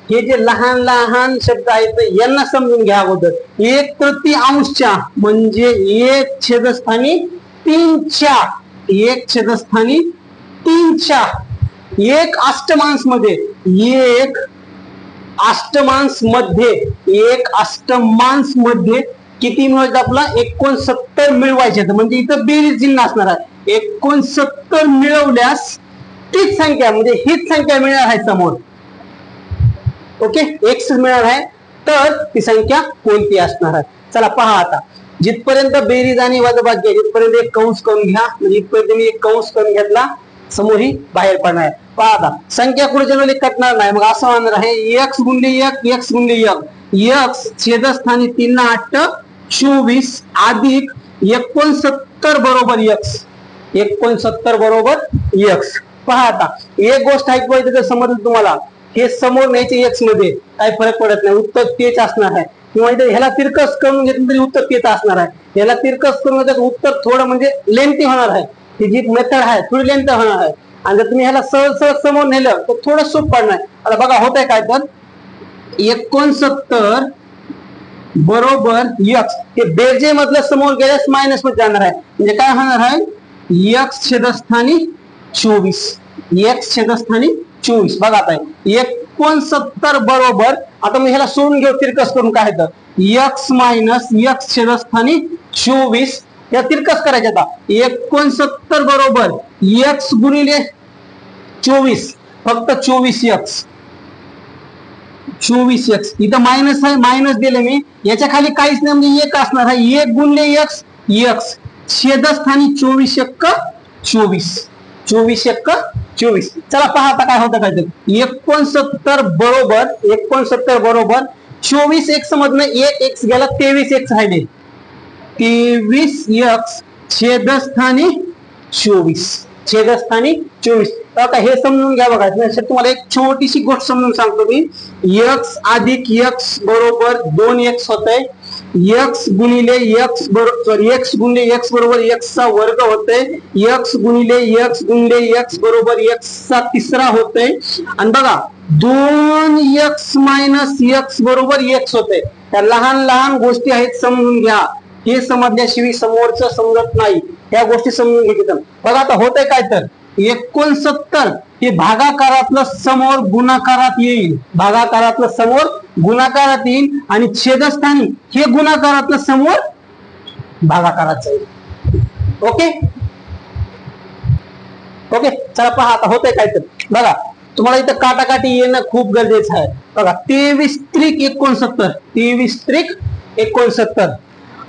हे जे लहान लहान शब्द आहेत यांना समजून घ्या अगोदर. एक तृतीयांश म्हणजे 1/3 एक अष्टमांश मध्ये किती मिळवायचं? आपला 69 मिळवायचे. म्हणजे इथं बेरीज चिन्ह असणार आहे. 69 मिळवल्यास तीच संख्या म्हणजे हीच संख्या मिळणार आहे समोर. ओके, एक्स मिळणार आहे. तर ती संख्या कोणती असणार आहे? चला पहा आता. जिथपर्यंत बेरीज आणि वजाबाकी आहे जिथपर्यंत एक कंस करून घ्या. म्हणजे इथपर्यंत मी एक कंस करून घेतला, समोर ही बाहेर पडणार आहे. पहा आता संख्या कुठे जनरली कटणार नाही. मग असं होणार आहे एक्स गुणिले एक्स छेदस्थानी 3 8 24 अधिक 69 बरोबर एक्स. पहा आता एक गोष्ट ऐकवायची तर समजलं तुम्हाला, हे समोर न्यायचे एक्स मध्ये काही फरक पडत नाही, उत्तर तेच असणार आहे. किंवा इथे ह्याला तिरकस करून घेतलं तरी उत्तर तेच असणार आहे. ह्याला तिरकस करून घेतलं उत्तर थोडं म्हणजे लेंथी होणार आहे. ही जी मेथड आहे थोडी लेंथ होणार आहे. आणि जर तुम्ही ह्याला सहज समोर नेलं तर थोडं सोपं पडणार. आता बघा होत आहे काय, तर 69 बरोबर एक्स, हे बेरजे मधलं समोर गेल्यास मायनस मध्ये जाणार आहे. म्हणजे काय होणार आहे? एक्स छेदस्थानी 24. बघा आता 69 बरोबर, आता मी ह्याला सोडून घेऊ तिरकस करून. काय तर एक्स मायनस एक्स छेदस्थानी 24 या तिरकस करायचे. आता 69 बरोबर एक्स गुणिले 24, फक्त 24 एक्स. इथं मायनस आहे, मायनस दिले मी. याच्या खाली काहीच नाही म्हणजे एक असणार आहे. 1 गुणिले एक्स छेदस्थानी 24 1 24. चला पहा आता काय होतं. काय तर 69 बरोबर 24 एक्स मधनं एक एक्स गेला, 23 एक्स राहिले. 23 एक्स छेदस्थानी 24. आता हे समजून घ्या. बघा तुम्हाला एक छोटीशी गोष्ट समजून सांगतो मी. एक्स अधिक एक्स बरोबर 2x होतंय. एक्स गुणिले एक्स बरोबर एक्स चा वर्ग होतोय. एक्स गुणिले एक्स बरोबर एक्स चा तिसरा होतोय. आणि बघा 2x मायनस एक्स बरोबर एक्स होतंय. त्या लहान लहान गोष्टी आहेत, समजून घ्या. हे समजल्याशिवाय समोरचं समजत नाही. ह्या गोष्टी समजून घ्यायच्या. बघा आता होतंय काय, तर 69 हे भागाकारातलं समोर गुणाकारात येईल. आणि छेदस्थानी हे गुणाकारातलं समोर भागाकारात जाईल. ओके, चला पहा आता होतंय काय. तर बघा तुम्हाला इथं काटाकाटी येणं खूप गरजेचं आहे. बघा 23 त्रिक 69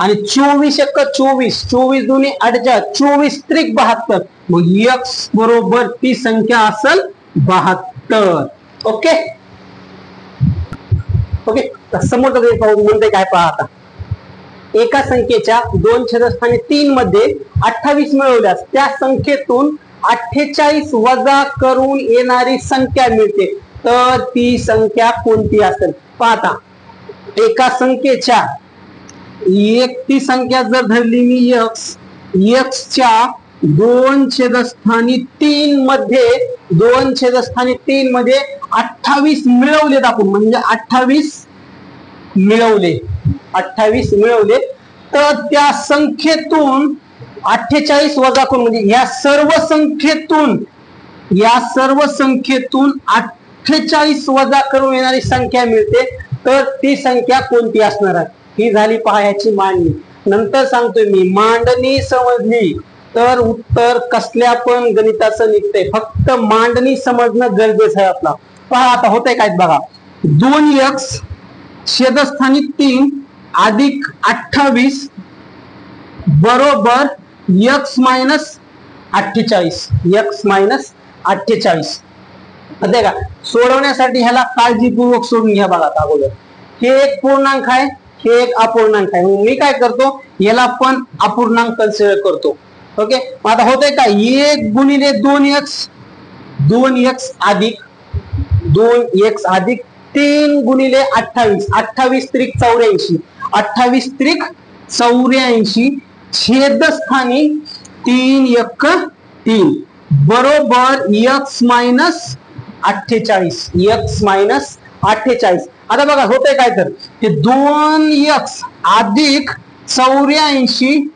आणि 24 1 24 दोन्ही 48 24 त्रिक 72. मग एक्स बरोबर ती संख्या असेल 72. ओके, समोर म्हणते काय पहा आता. एका संख्येच्या 2 छेदस्थानी 3 मध्ये 28 मिळवल्यास त्या संख्येतून 48 वजा करून येणारी संख्या मिळते. तर ती संख्या कोणती असेल? पाहता एका संख्येच्या ती संख्या जर धरली मी एक्स च्या 2 छेदस्थानी 3 मध्ये 28 मिळवलेत आपण. म्हणजे 28 मिळवले तर त्या संख्येतून 48 वजा करून म्हणजे या सर्व संख्येतून 48 वजा करून येणारी संख्या मिळते. तर ती संख्या कोणती असणार आहे? ही झाली पहा याची मांडणी. नंतर सांगतोय मी, मांडणी समजली तर उत्तर कसल्या पण गणिताचं निघतंय. फक्त मांडणी समजणं गरजेचं आहे आपला. पहा आता होतंय काय बघा. 2x छेदस्थानी 3 अधिक 28 बरोबर x मायनस 48. का सोडवण्यासाठी ह्याला काळजीपूर्वक सोडून घ्या. बघा अगोदर हे एक पूर्णांक आहे, हे एक अपूर्णांक आहे. मी काय करतो, याला पण अपूर्णांक कन्सिडर करतो. ओके, आता होतंय काय, 1 गुणिले 2x, 2x अधिक 2x अधिक 3 गुणिले 28, 28 त्रिक 84, 28 त्रिक 84 छेदस्थानी 3 1 3 बरोबर x मायनस 48, x मायनस 48. आता बघा होतंय काय, तर ते 2x अधिक 84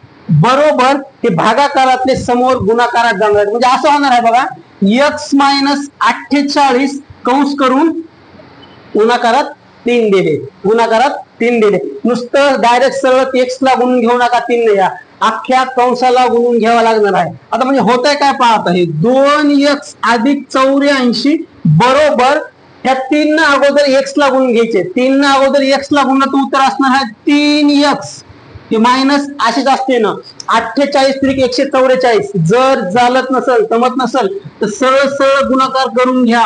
बरोबर ते भागाकारातले समोर गुणाकारात जाणार, म्हणजे असं होणार आहे बघा, x मायनस 48 कंस करून गुणाकारात 3 दिले, गुणाकारात 3 दिले. नुसतं डायरेक्ट सरळ x ला गुणून घेऊ नका, 3 ने या, अख्ख्या कंसाला गुणून घ्यावा लागणार आहे. आता म्हणजे होतंय काय पाहत आहे, 2x अधिक 84 बरोबर ह्या 3 न अगोदर x ला गुणून घ्यायचे, 3 न अगोदर x ला गुणलं तर उत्तर असणार आहे 3x. हे मायनस अशीच असते ना, 48 त्रिक 144. जर चालत नसल, जमत नसल तर सरळ सरळ गुणाकार करून घ्या.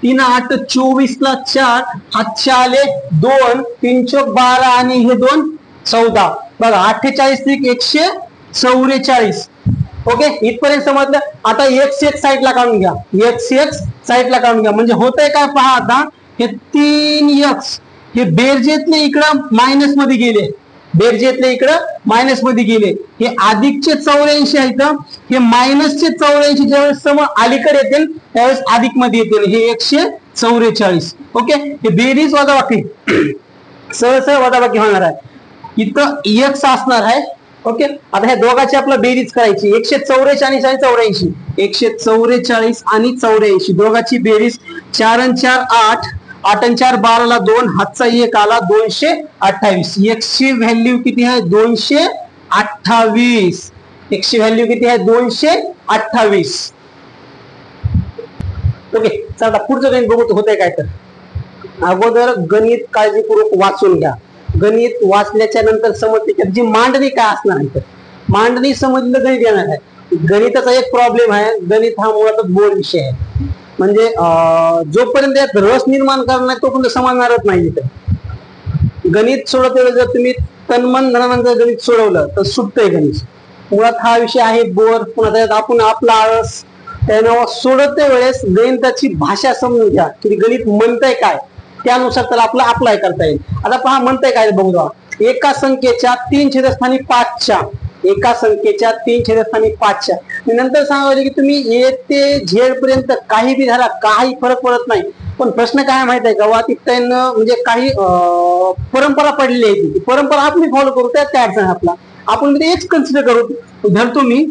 3 8 24 ला 4, हातचे आले 2, 3 चौक 12 आणि हे 2 14. बघा 48 त्रिक 144. ओके, इथपर्यंत समजलं. आता x साईडला काढून घ्या, x साईडला काढून घ्या, म्हणजे होतंय काय पहा. आता हे 3x हे बेरजेतले इकडं मायनस मध्ये गेले, बेरजेतले इकडं मायनस मध्ये गेले. हे अधिकचे 84 आहेत, हे मायनसचे 84 ज्यावेळेस समोर अलीकडे येतील त्यावेळेस अधिक मध्ये येतील, हे 144. ओके, हे बेरीज वजाबाकी सरळ सरळ वजाबाकी होणार आहे. इथं x असणार आहे. ओके, आता ह्या दोघांची आपल्याला बेरीज करायची, 144 आणि 84, 144 आणि 84 दोघांची बेरीज. 4 आणि 4 8, 8 आणि 4 12 ला 2, हातचा 1 आला 228. x ची व्हॅल्यू किती आहे, 228. x ची व्हॅल्यू किती आहे, 228. ओके, चला पुढचं गणित बघू होतंय काय. तर अगोदर गणित काळजीपूर्वक वाचून घ्या. गणित वाचल्याच्या नंतर समजते की जी मांडणी काय असणार आहे. तर मांडणी समजलं गणित येणार आहे. गणिताचा एक प्रॉब्लेम आहे, गणित हा मुळातच बोर्ड विषय आहे, म्हणजे जोपर्यंत यात रस निर्माण करणार नाही तोपर्यंत समजणारच नाही. तर गणित सोडवते वेळेस जर तुम्ही तन्मन धनानंद गणित सोडवलं तर सुटतंय गणित. मुळात हा विषय आहे बोर. पुन्हा त्यात आपण आपला आळस, त्यानं सोडवते वेळेस गणिताची भाषा समजून घ्या की गणित म्हणतंय काय, त्यानुसार त्याला आपला अप्लाय करता येईल. आता पहा म्हणतंय काय बघूया, एका संख्येच्या 3 छेदस्थानी 5च्या, एका संख्येच्या 3 छेदस्थानी 5च्या. मी नंतर सांगायला की तुम्ही ए ते झेड पर्यंत काही बी झाला काही फरक पडत नाही. पण प्रश्न काय माहित आहे का, वातिकताईनं म्हणजे काही परंपरा पडलेली आहे, ती परंपरा आपण फॉलो करू, त्यात काय अडचण आपला, आपण एकच कन्सिडर करू. धरतो मी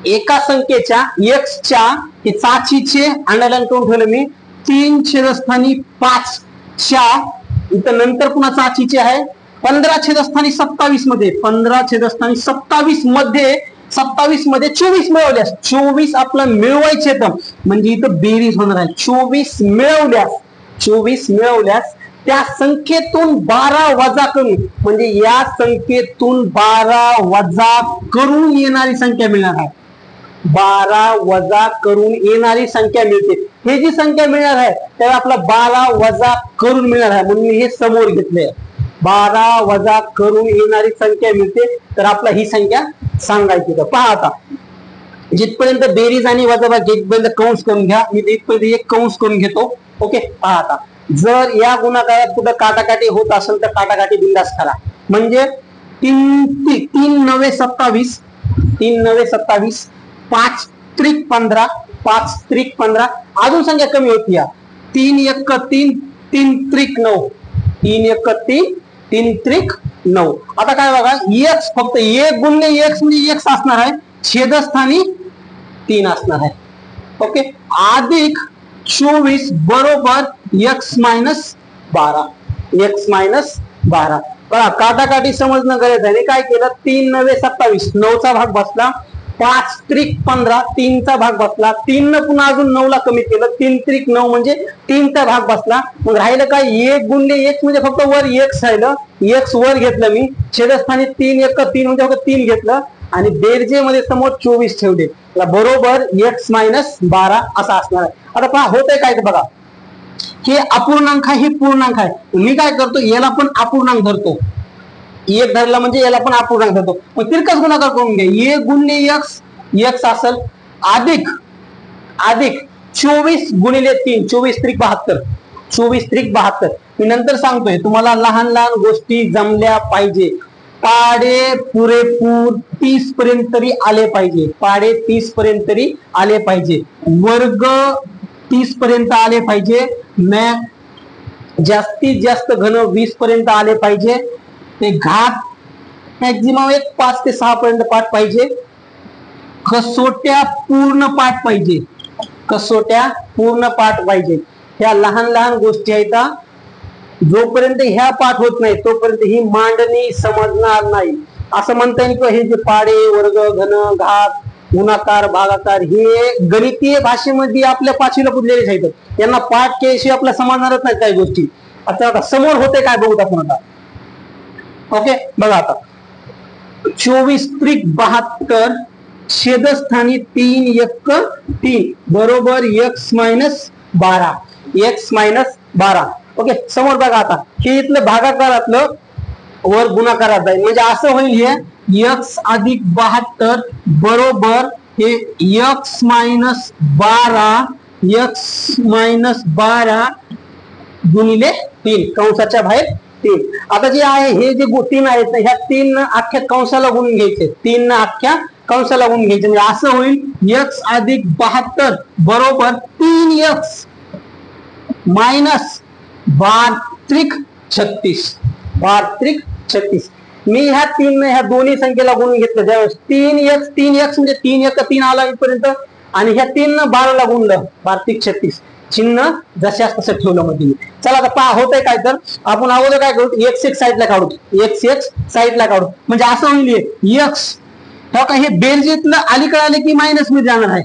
एका संख्येच्या x च्या हे चाचीचे अंडरलाईन करून ठेवलं मी, 3 छेदस्थानी 5च्या, इथं नंतर पुन्हा चाचीचे आहे 15 छेदस्थानी 27 मध्ये, 15 छेदस्थानी 27 मध्ये, 27 मध्ये 24 मिळवल्यास, 24 आपलं मिळवायचे तर म्हणजे इथं बेरीज होणार आहे. 24 मिळवल्यास, 24 मिळवल्यास त्या संख्येतून 12 वजा करून, म्हणजे या संख्येतून 12 वजा करून येणारी संख्या मिळणार आहे. 12 वजा करून येणारी संख्या मिळते. हे जी संख्या मिळणार आहे त्याला आपला 12 वजा करून मिळणार आहे, म्हणून हे समोर घेतले. 12 वजा करून येणारी संख्या मिळते, तर आपला ही संख्या सांगायची. तर पहा आता जिथपर्यंत बेरीज आणि वजाबाकी जिथपर्यंत कंस करून घ्या, मी इथपर्यंत एक कंस करून घेतो. ओके, पहा आता जर या गुणाकारात कुठं काटाकाटी होत असेल तर काटाकाटी बिंदास करा. म्हणजे 3 9 27, 3 9 27, 5 त्रिक 15, 5 त्रिक 15, अजून संख्या कमी होती या, 3 1 3, 3 त्रिक 9, 3 1 3, 3 त्रिक 9. आता काय बघा, x फक्त 1 गुणले x म्हणजे x असणार आहे, छेदस्थानी 3 असणार आहे. ओके, अधिक 24 बरोबर x मायनस 12, x मायनस 12. बघा काटाकाटी समजणं गरजेचं आहे. काय केलं, 3 9 27, 9चा भाग बसला, 5 त्रिक 15, 3चा भाग बसला, 3 न पुन्हा अजून 9 ला कमी केलं, 3 त्रिक 9 म्हणजे 3चा भाग बसला. मग राहिलं काय, 1 गुणले x म्हणजे फक्त वर x राहिलं, x वर घेतलं मी, छेदस्थानी 3 1 3 म्हणजे फक्त 3 घेतलं आणि बेरजे मध्ये समोर 24 ठेवले, बरोबर x मायनस 12 असा असणार आहे. आता पहा होतंय काय ते बघा, हे अपूर्णांक आहे, हे पूर्णांक आहे. मी काय करतो, याला पण अपूर्णांक धरतो. एक धरला म्हणजे याला पण अपूर्णांक धरतो. मग तिरकस गुणाकार करून घ्या. 1 गुणिले एक्स, एक्स असेल अधिक 24 गुणिले 3, 24 त्रिक 72, 24 त्रिक 72. मी नंतर सांगतोय तुम्हाला, लहान लहान गोष्टी जमल्या पाहिजे. पाडे पुरेपूर 30 पर्यंत तरी आले पाहिजे. पाडे 30 पर्यंत तरी आले पाहिजे. वर्ग 30 पर्यंत आले पाहिजे. जास्तीत जास्त घन 20 पर्यंत आले पाहिजे. ते घात मॅक्झिमम एक 5 ते 6 पर्यंत पाठ पाहिजे. कसोट्या पूर्ण पाठ पाहिजे. कसोट्या पूर्ण पाठ पाहिजे. ह्या लहान लहान गोष्टी आहेत. जोपर्यंत ह्या पाठ होत नाही तोपर्यंत ही मांडणी समजणार नाही. असं म्हणता येईल की हे जे पाडे, वर्ग, घन, घात, गुणाकार, भागाकार हे गणितीय भाषेमध्ये आपल्या 5वीला पुरलेले आहेत. यांना पाठ केल्याशिवाय आपल्याला समजणारच नाही काही गोष्टी. आता समोर होते काय बघूत आपण आता. ओके बघा आता, 24 त्रिक 72 छेदस्थानी 3 1 3 बरोबर x minus 12, x minus 12. Okay समोर बघा आता, हे इथलं भागाकारातलं वर गुणाकारात जाईल. म्हणजे असं होईल, हे x अधिक 72 बरोबर हे x मायनस 12, x मायनस 12 गुणिले 3 कंसाच्या बाहेर 3. आता जे आहे हे जे 3 आहेत ह्या 3 अख्ख्या कंसाला गुणून घ्यायचे. 3 अख्ख्या कंसाला गुणून घ्यायचे. म्हणजे असं होईल x अधिक 72 बरोबर 3x मायनस 12 त्रिक 36, 12 त्रिक 36. मी ह्या 3 ह्या दोन्ही संख्येला गुणून घेतलं. त्यावेळेस 3x म्हणजे 3 1 3 आला इथपर्यंत, आणि ह्या 3 न 12 ला गुणलं, 12 त्रिक 36. चिन्ह जशास तसं ठेवलं मध्ये. चला आता पहा होतंय काय, तर आपण अगोदर काय करू, x एक साईडला काढू, x एक साईडला काढू. म्हणजे असं होईल x हे बेरजेतलं अलीकडे आले की मायनस मध्ये जाणार आहे.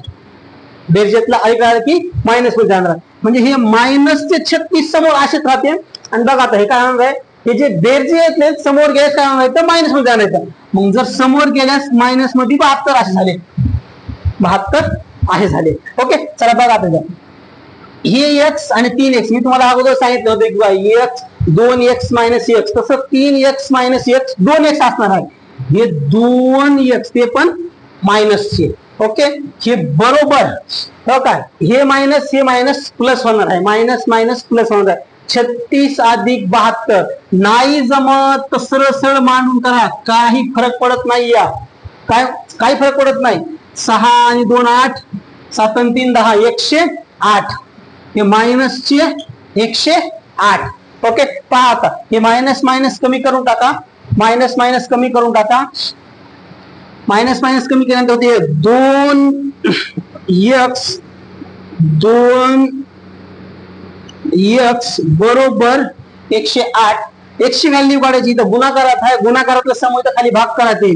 बेरजेतलं अलीकडे आले की मायनस मध्ये जाणार आहे. म्हणजे हे मायनसचे 36 समोर असेच राहते. आणि बघा आता हे काय होणार आहे, हे जे बेरजे आहेत समोर गेल्यास काय होणार आहे, मायनस मध्ये जाणार. मग जर समोर गेल्यास मायनस मध्ये 72 असे झाले, 72 असे झाले. ओके चला बघा आता, हे x आणि 3x मी तुम्हाला अगोदर सांगितलं होतं की x 2x मायनस x, तसं 3x मायनस x 2x असणार आहे. हे 2x ते पण मायनसचे. ओके हे बरोबर काय, हे मायनस प्लस होणार आहे. मायनस मायनस प्लस होणार आहे. 36 अधिक 72 नाही जमत तर सरळ सरळ मांडून करा, काही फरक पडत नाही. या काही फरक पडत नाही. 6 आणि 2 8, 7 आणि 3 10, 108. हे मायनसचे 108. ओके पहा आता, हे मायनस मायनस कमी करून टाका. मायनस मायनस कमी करून टाका. मायनस मायनस कमी केल्यानंतर होते 2x बरोबर 108. x ची व्हॅल्यू काढायची, इथं गुणाकारात आहे. गुणाकारातलं समोर खाली भाग करायचे.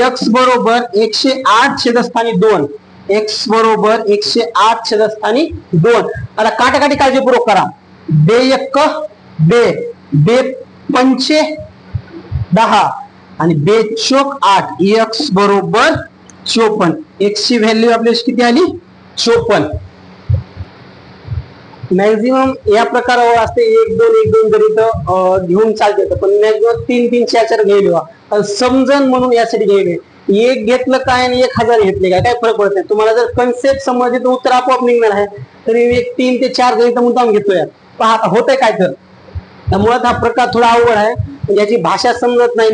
x बरोबर 108 छेदस्थानी 2, x बरोबर 108 छेदस्थानी 2. आता काटाकाटी काळजीपूर्वक करा. 2 1 2, 2 5 10 आणि 2 चौक 8, x बरोबर 54. x ची व्हॅल्यू आपल्याला किती आली, 54. मॅक्झिमम या प्रकारावर असते 1 2 1 2 गणित घेऊन चालते, पण मॅक्झिमम 3 3 4 4 घ्यायला समजन म्हणून यासाठी घ्यायले. एक घेतलं काय आणि 1000 घेतले काय, काय फरक पडत नाही. तुम्हाला जर कन्सेप्ट समजले तर उत्तर आपोआप निघणार आहे. तरी एक 3 ते 4 गणित मुद्दाम घेतोय. पहा होतंय काय, तर मुळात हा प्रकार थोडा अवघड आहे. याची भाषा समजत नाही.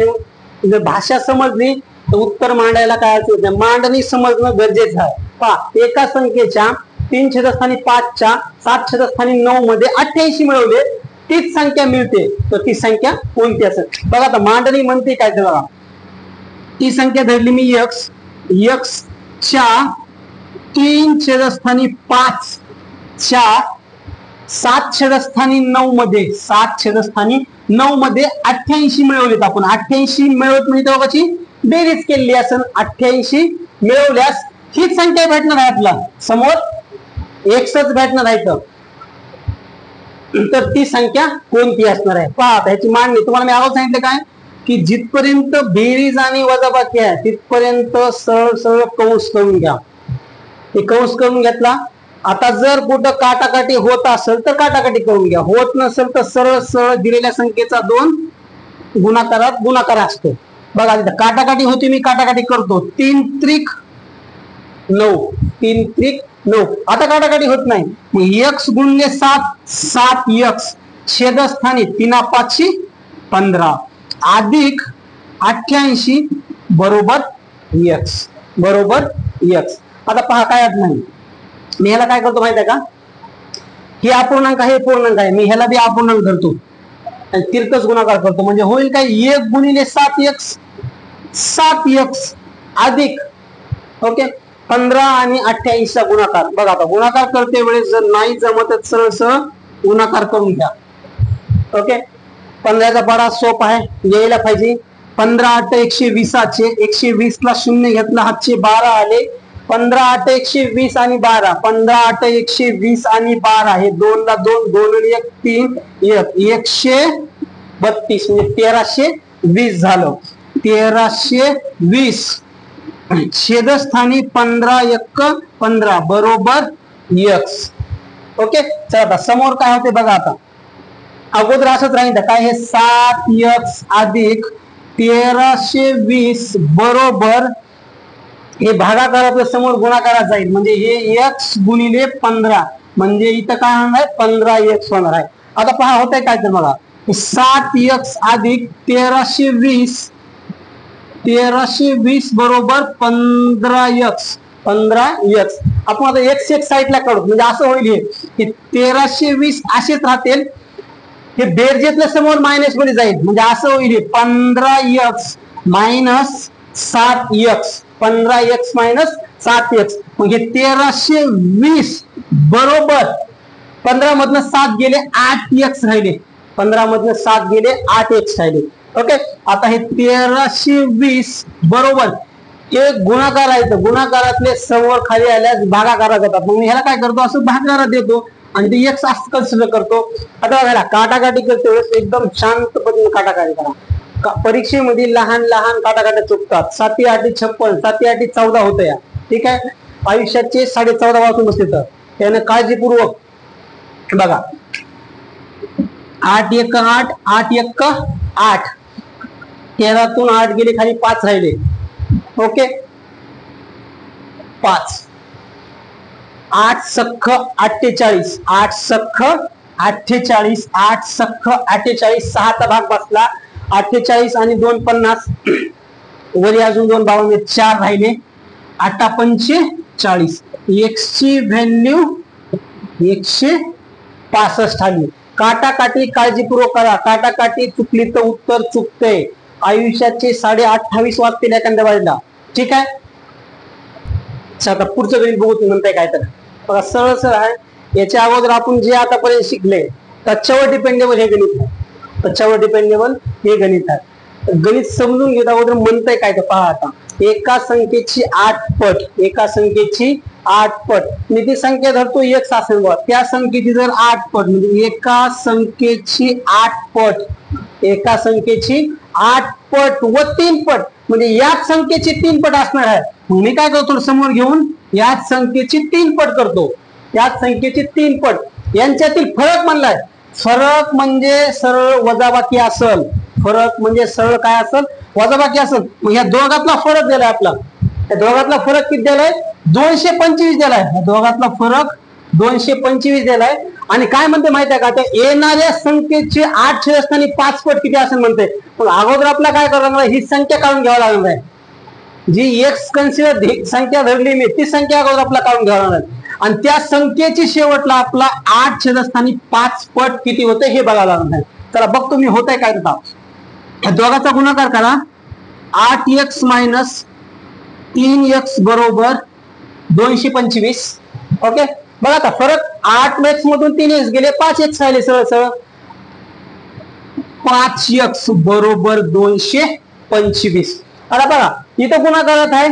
जर भाषा समजली तर उत्तर मांडायला काय अडचण नाही. मांडणी समजणं गरजेचं आहे. पहा एका संख्येच्या 3 छेदस्थानी 5 च्या 7 छेदस्थानी 9 मध्ये 88 मिळवले, तीच संख्या मिळते, तर ती संख्या कोणती असेल. बघा आता मांडणी म्हणते काय, तर बघा ती संख्या धरली मी x च्या 3 छेदस्थानी 5 च्या 7 छेदस्थानी 9 मध्ये 7 छेदस्थानी 9 मध्ये 88 मिळवलेत. आपण 88 मिळवत म्हणजे तेव्हाची बेरीज केलेली असेल. 88 मिळवल्यास हीच संख्या भेटणार आहे. आपला समोर xच भेटणार आहे. तर ती संख्या कोणती असणार आहे पहा. ह्याची मांडणी तुम्हाला मी अगोदर सांगितलं काय, की जिथपर्यंत बेरीज आणि वजाबाकी आहे तिथपर्यंत सरळ सरळ कंस करून घ्या. हे कंस करून घेतला आता जर कुठं काटाकाटी होत असेल तर काटाकाटी करून घ्या, होत नसेल तर सरळ सरळ दिलेल्या संख्येचा 2 गुणाकारात गुणाकार असतो. बघा तिथं काटाकाटी होती, मी काटाकाटी करतो. 3 त्रिक 9, 3 त्रिक 9. आता काटाकाटी होत नाही, मग x गुणिले 7, 7x छेदस्थानी 3 5 15 अधिक 88 बरोबर x बरोबर x. आता पहा काय अर्थ नाही, मी ह्याला काय करतो माहिती आहे का, हे अपूर्णांक आहे, पूर्णांक आहे, मी ह्याला बी अपूर्णांक करतो आणि तिरकस गुणाकार करतो. म्हणजे होईल काय, 1 गुणिले 7x 7x अधिक ओके 15 आणि 88 चा गुणाकार. बघा आता गुणाकार करते वेळेस जर नाही जमत तर सरळ सरळ गुणाकार करून घ्या. ओके 15चा पाडा सोपा आहे, यायला पाहिजे. 15 8 120, 120 ला 0 घेतला, हातचे 12 आले. 15 8 120 आणि 12, 15 8 120 आणि 12, हे 2 ला 2, 2 आणि 1 3, 132 म्हणजे 1320 झालं. 1320 छेदस्थानी 15 1 15 बरोबर x. ओके चला आता समोर काय होते बघा. आता अगोदर असंच राहील काय, हे 7x अधिक 1320 बरोबर हे भागाकारातलं समोर गुणाकारात जाईल, म्हणजे हे x गुणिले 15 म्हणजे इथं काय होणार आहे 15x होणार आहे. आता पहा होतंय काय तर बघा, 7x अधिक 1320 बरोबर 15x. आपण आता x एक साईडला काढू, म्हणजे असं होईल हे 1320 असेच राहतील, हे बेरजेतल्या समोर मायनस मध्ये जाईल, म्हणजे असं होईल 15x minus 7x, 15x minus 7x. मग हे 1320 बरोबर 15 मधनं 7 गेले 8x राहिले, 15 मधनं 7 गेले 8x राहिले. ओके आता हे 1320 बरोबर एक गुणाकार आहे, तर गुणाकारातले समोर खाली आल्यास भागाकारात जातात. मग मी ह्याला काय करतो, असं भागाकारात देतो आणि ते x असं कन्सिडर करतो. आता बघा काटाकाटी करते वेळेस एकदम शांत पद्धतीने काटाकाटी करा. परीक्षेमध्ये लहान लहान काटाकाट्या चुकतात. 7 8 56, 7 8 14 होतं या, ठीक आहे. आयुष्याचे 14.5 वाजून बसले, तर त्याने काळजीपूर्वक बघा. 8 1 8, 8 1 8, 13तून 8 गेले खाली 5 राहिले. ओके 5 8 सख्ख 48, 8 सख्ख 48, 8 सख्ख 48, 6चा भाग बसला. 48 आणि 2 50, वरी अजून 2 52, 4 राहिले. 8 45, x ची व्हॅल्यू 165 आली. काटाकाटी काळजीपूर्वक करा, काटाकाटी चुकली तर उत्तर चुकते. आयुष्याचे 28.5 वाजतील एखाद्या बाजूला, ठीक आहे. आता पुढचं गणित बघू म्हणताय काय तर बघा, सरळ सरळ आहे. याच्या अगोदर आपण जे आतापर्यंत शिकले त्याच्यावर डिपेंडेबल हे गणित आहे, त्याच्यावर डिपेंडेबल हे गणित आहे. गणित समजून घेता अगोदर म्हणताय काय तर पहा. आता एका संख्येची 8 पट, एका संख्येची 8 पट, मी ती संख्या धरतो x असेल बघा, त्या संख्येची जर 8 पट म्हणजे एका संख्येची 8 पट, एका संख्येची 8 पट व 3 पट म्हणजे याच संख्येची 3 पट असणार आहे. मी काय करतो, समोर घेऊन याच संख्येची 3 पट करतो, याच संख्येची 3 पट. यांच्यातील फरक म्हणलाय, फरक म्हणजे सरळ वजाबाकी असेल, फरक म्हणजे सरळ काय असेल वजाबाकी असेल. मग या दोघातला फरक दिलाय आपला, त्या दोघातला फरक किती दिलाय 225 दिलाय, या दोघातला फरक 225 दिलाय. आणि काय म्हणते माहिती आहे का, त्या येणाऱ्या संख्येचे 8 छेदस्थानी 5 पट किती असेल म्हणते. पण अगोदर आपला काय करावं, ही संख्या काढून घ्यावं लागणार आहे, जी एक्स कन्सिडर संख्या धरली मी ती संख्या अगोदर आपला काढून घ्यावं लागणार आहे. आणि त्या संख्येची शेवटला आपला 8 छेदस्थानी 5 पट किती होते हे बघावं लागणार आहे. चला बघतो मी होत आहे काय होता. या दोघाचा गुणाकार करा, 8x मायनस 3x बरोबर 225. ओके बघा आता फरक 8x मधून 3x गेले, 5x राहिले, सरळ सरळ 5x बरोबर 225. आता बघा इथं गुणाकारात आहे,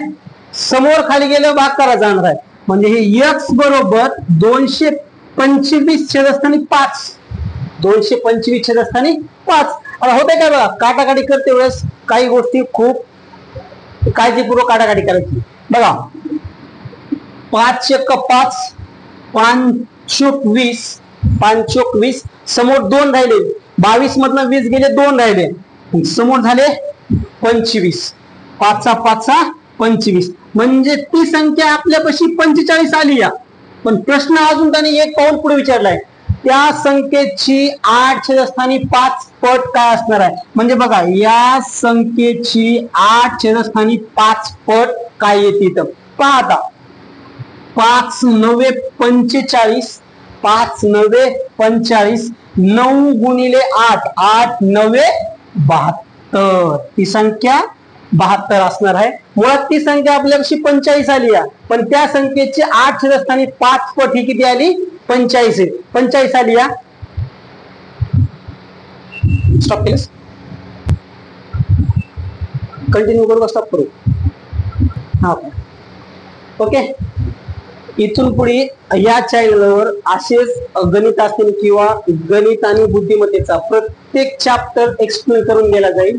समोर खाली गेलं भाग करा जाणार आहे, म्हणजे हे x बरोबर 225 छेदस्थानी 5, 225 छेदस्थानी 5. आता होते काय बघा, काटाकाटी करते वेळेस काही गोष्टी खूप काळजीपूर्वक काटाकाटी करायची. बघा 5 1 5, 5 चोक 20 समोर 2 राहिले, 22 मधनं 20 गेले, 2 राहिले, समोर झाले 25, 5 5 25, म्हणजे ती संख्या आपल्यापाशी 45 आली या. पण प्रश्न अजून त्याने एक पाऊल पुढे विचारलाय, त्या संख्येची 8 छेदस्थानी 5 पट काय असणार आहे. म्हणजे बघा, या संख्येची 8 छेदस्थानी 5 पट काय येते तर पहा आता. 5 9 45, 5 9 45, 9 गुणिले 8, 8 9 72, ती संख्या 72 असणार आहे. मुळात ती संख्या आपल्यापाशी 45 आली आहे, पण त्या संख्येची 8 छेदस्थानी 5 पट ही किती आली, 45 आहे. 45 आली या. स्टॉप केलंस, कंटिन्यू करू का स्टॉप करू. हा ओके. इथून पुढे या चॅनलवर असेच गणित असतील किंवा गणित आणि बुद्धिमत्तेचा प्रत्येक चॅप्टर एक्सप्लेन करून गेला जाईल.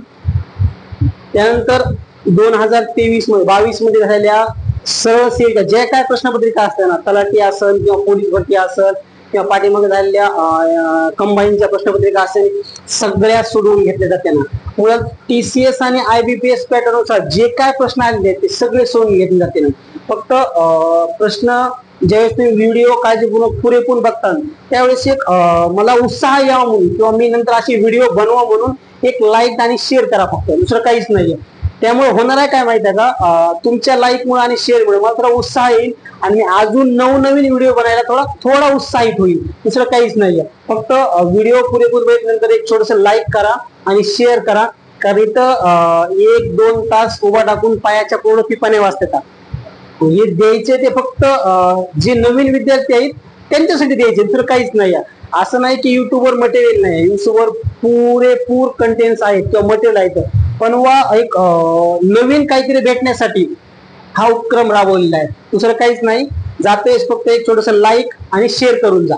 त्यानंतर 2023 मध्ये 22 मध्ये झालेल्या सरळ सीएच्या जे काय प्रश्नपत्रिका असतात ना, तलाठी असेल किंवा पोलीस भरती असेल किंवा पाठीमागे झालेल्या कंबाईनच्या प्रश्नपत्रिका असेल, सगळ्या सोडवून घेतल्या जाते ना. मुळात TCS आणि IBPS पॅटर्ननुसार जे काय प्रश्न आलेले आहेत ते सगळे सोडून घेतले जाते ना. फक्त प्रश्न ज्यावेळेस तुम्ही व्हिडिओ काळजीपूर्वक पुरेपूर बघता त्यावेळेस एक मला उत्साह यावा म्हणून किंवा मी नंतर अशी व्हिडिओ बनवा म्हणून एक लाईक आणि शेअर करा, फक्त दुसरं काहीच नाहीये. त्यामुळे होणार आहे काय माहिती आहे का, तुमच्या लाईकमुळे आणि शेअरमुळे मला थोडा उत्साह येईल आणि मी अजून नवनवीन व्हिडिओ बनायला थोडा उत्साहित होईल, दुसरं काहीच नाहीये. फक्त व्हिडिओ पुरेपूर बघितल्यानंतर एक छोटस लाईक करा आणि शेअर करा, कारण इथं 1-2 तास उभा टाकून पायाच्या पूर्ण पिपाने वाचतात. हे द्यायचे ते फक्त जे नवीन विद्यार्थी आहेत त्यांच्यासाठी द्यायचे, तर काहीच नाही. असं नाही की युट्यूबवर मटेरियल नाही, युट्यूबवर पुरेपूर कंटेंट्स आहेत किंवा मटेरियल आहेत, पण एक नवीन काहीतरी भेटण्यासाठी हा उपक्रम राबवलेला आहे, दुसरं काहीच नाही. जातेस फक्त एक छोटस लाईक आणि शेअर करून जा.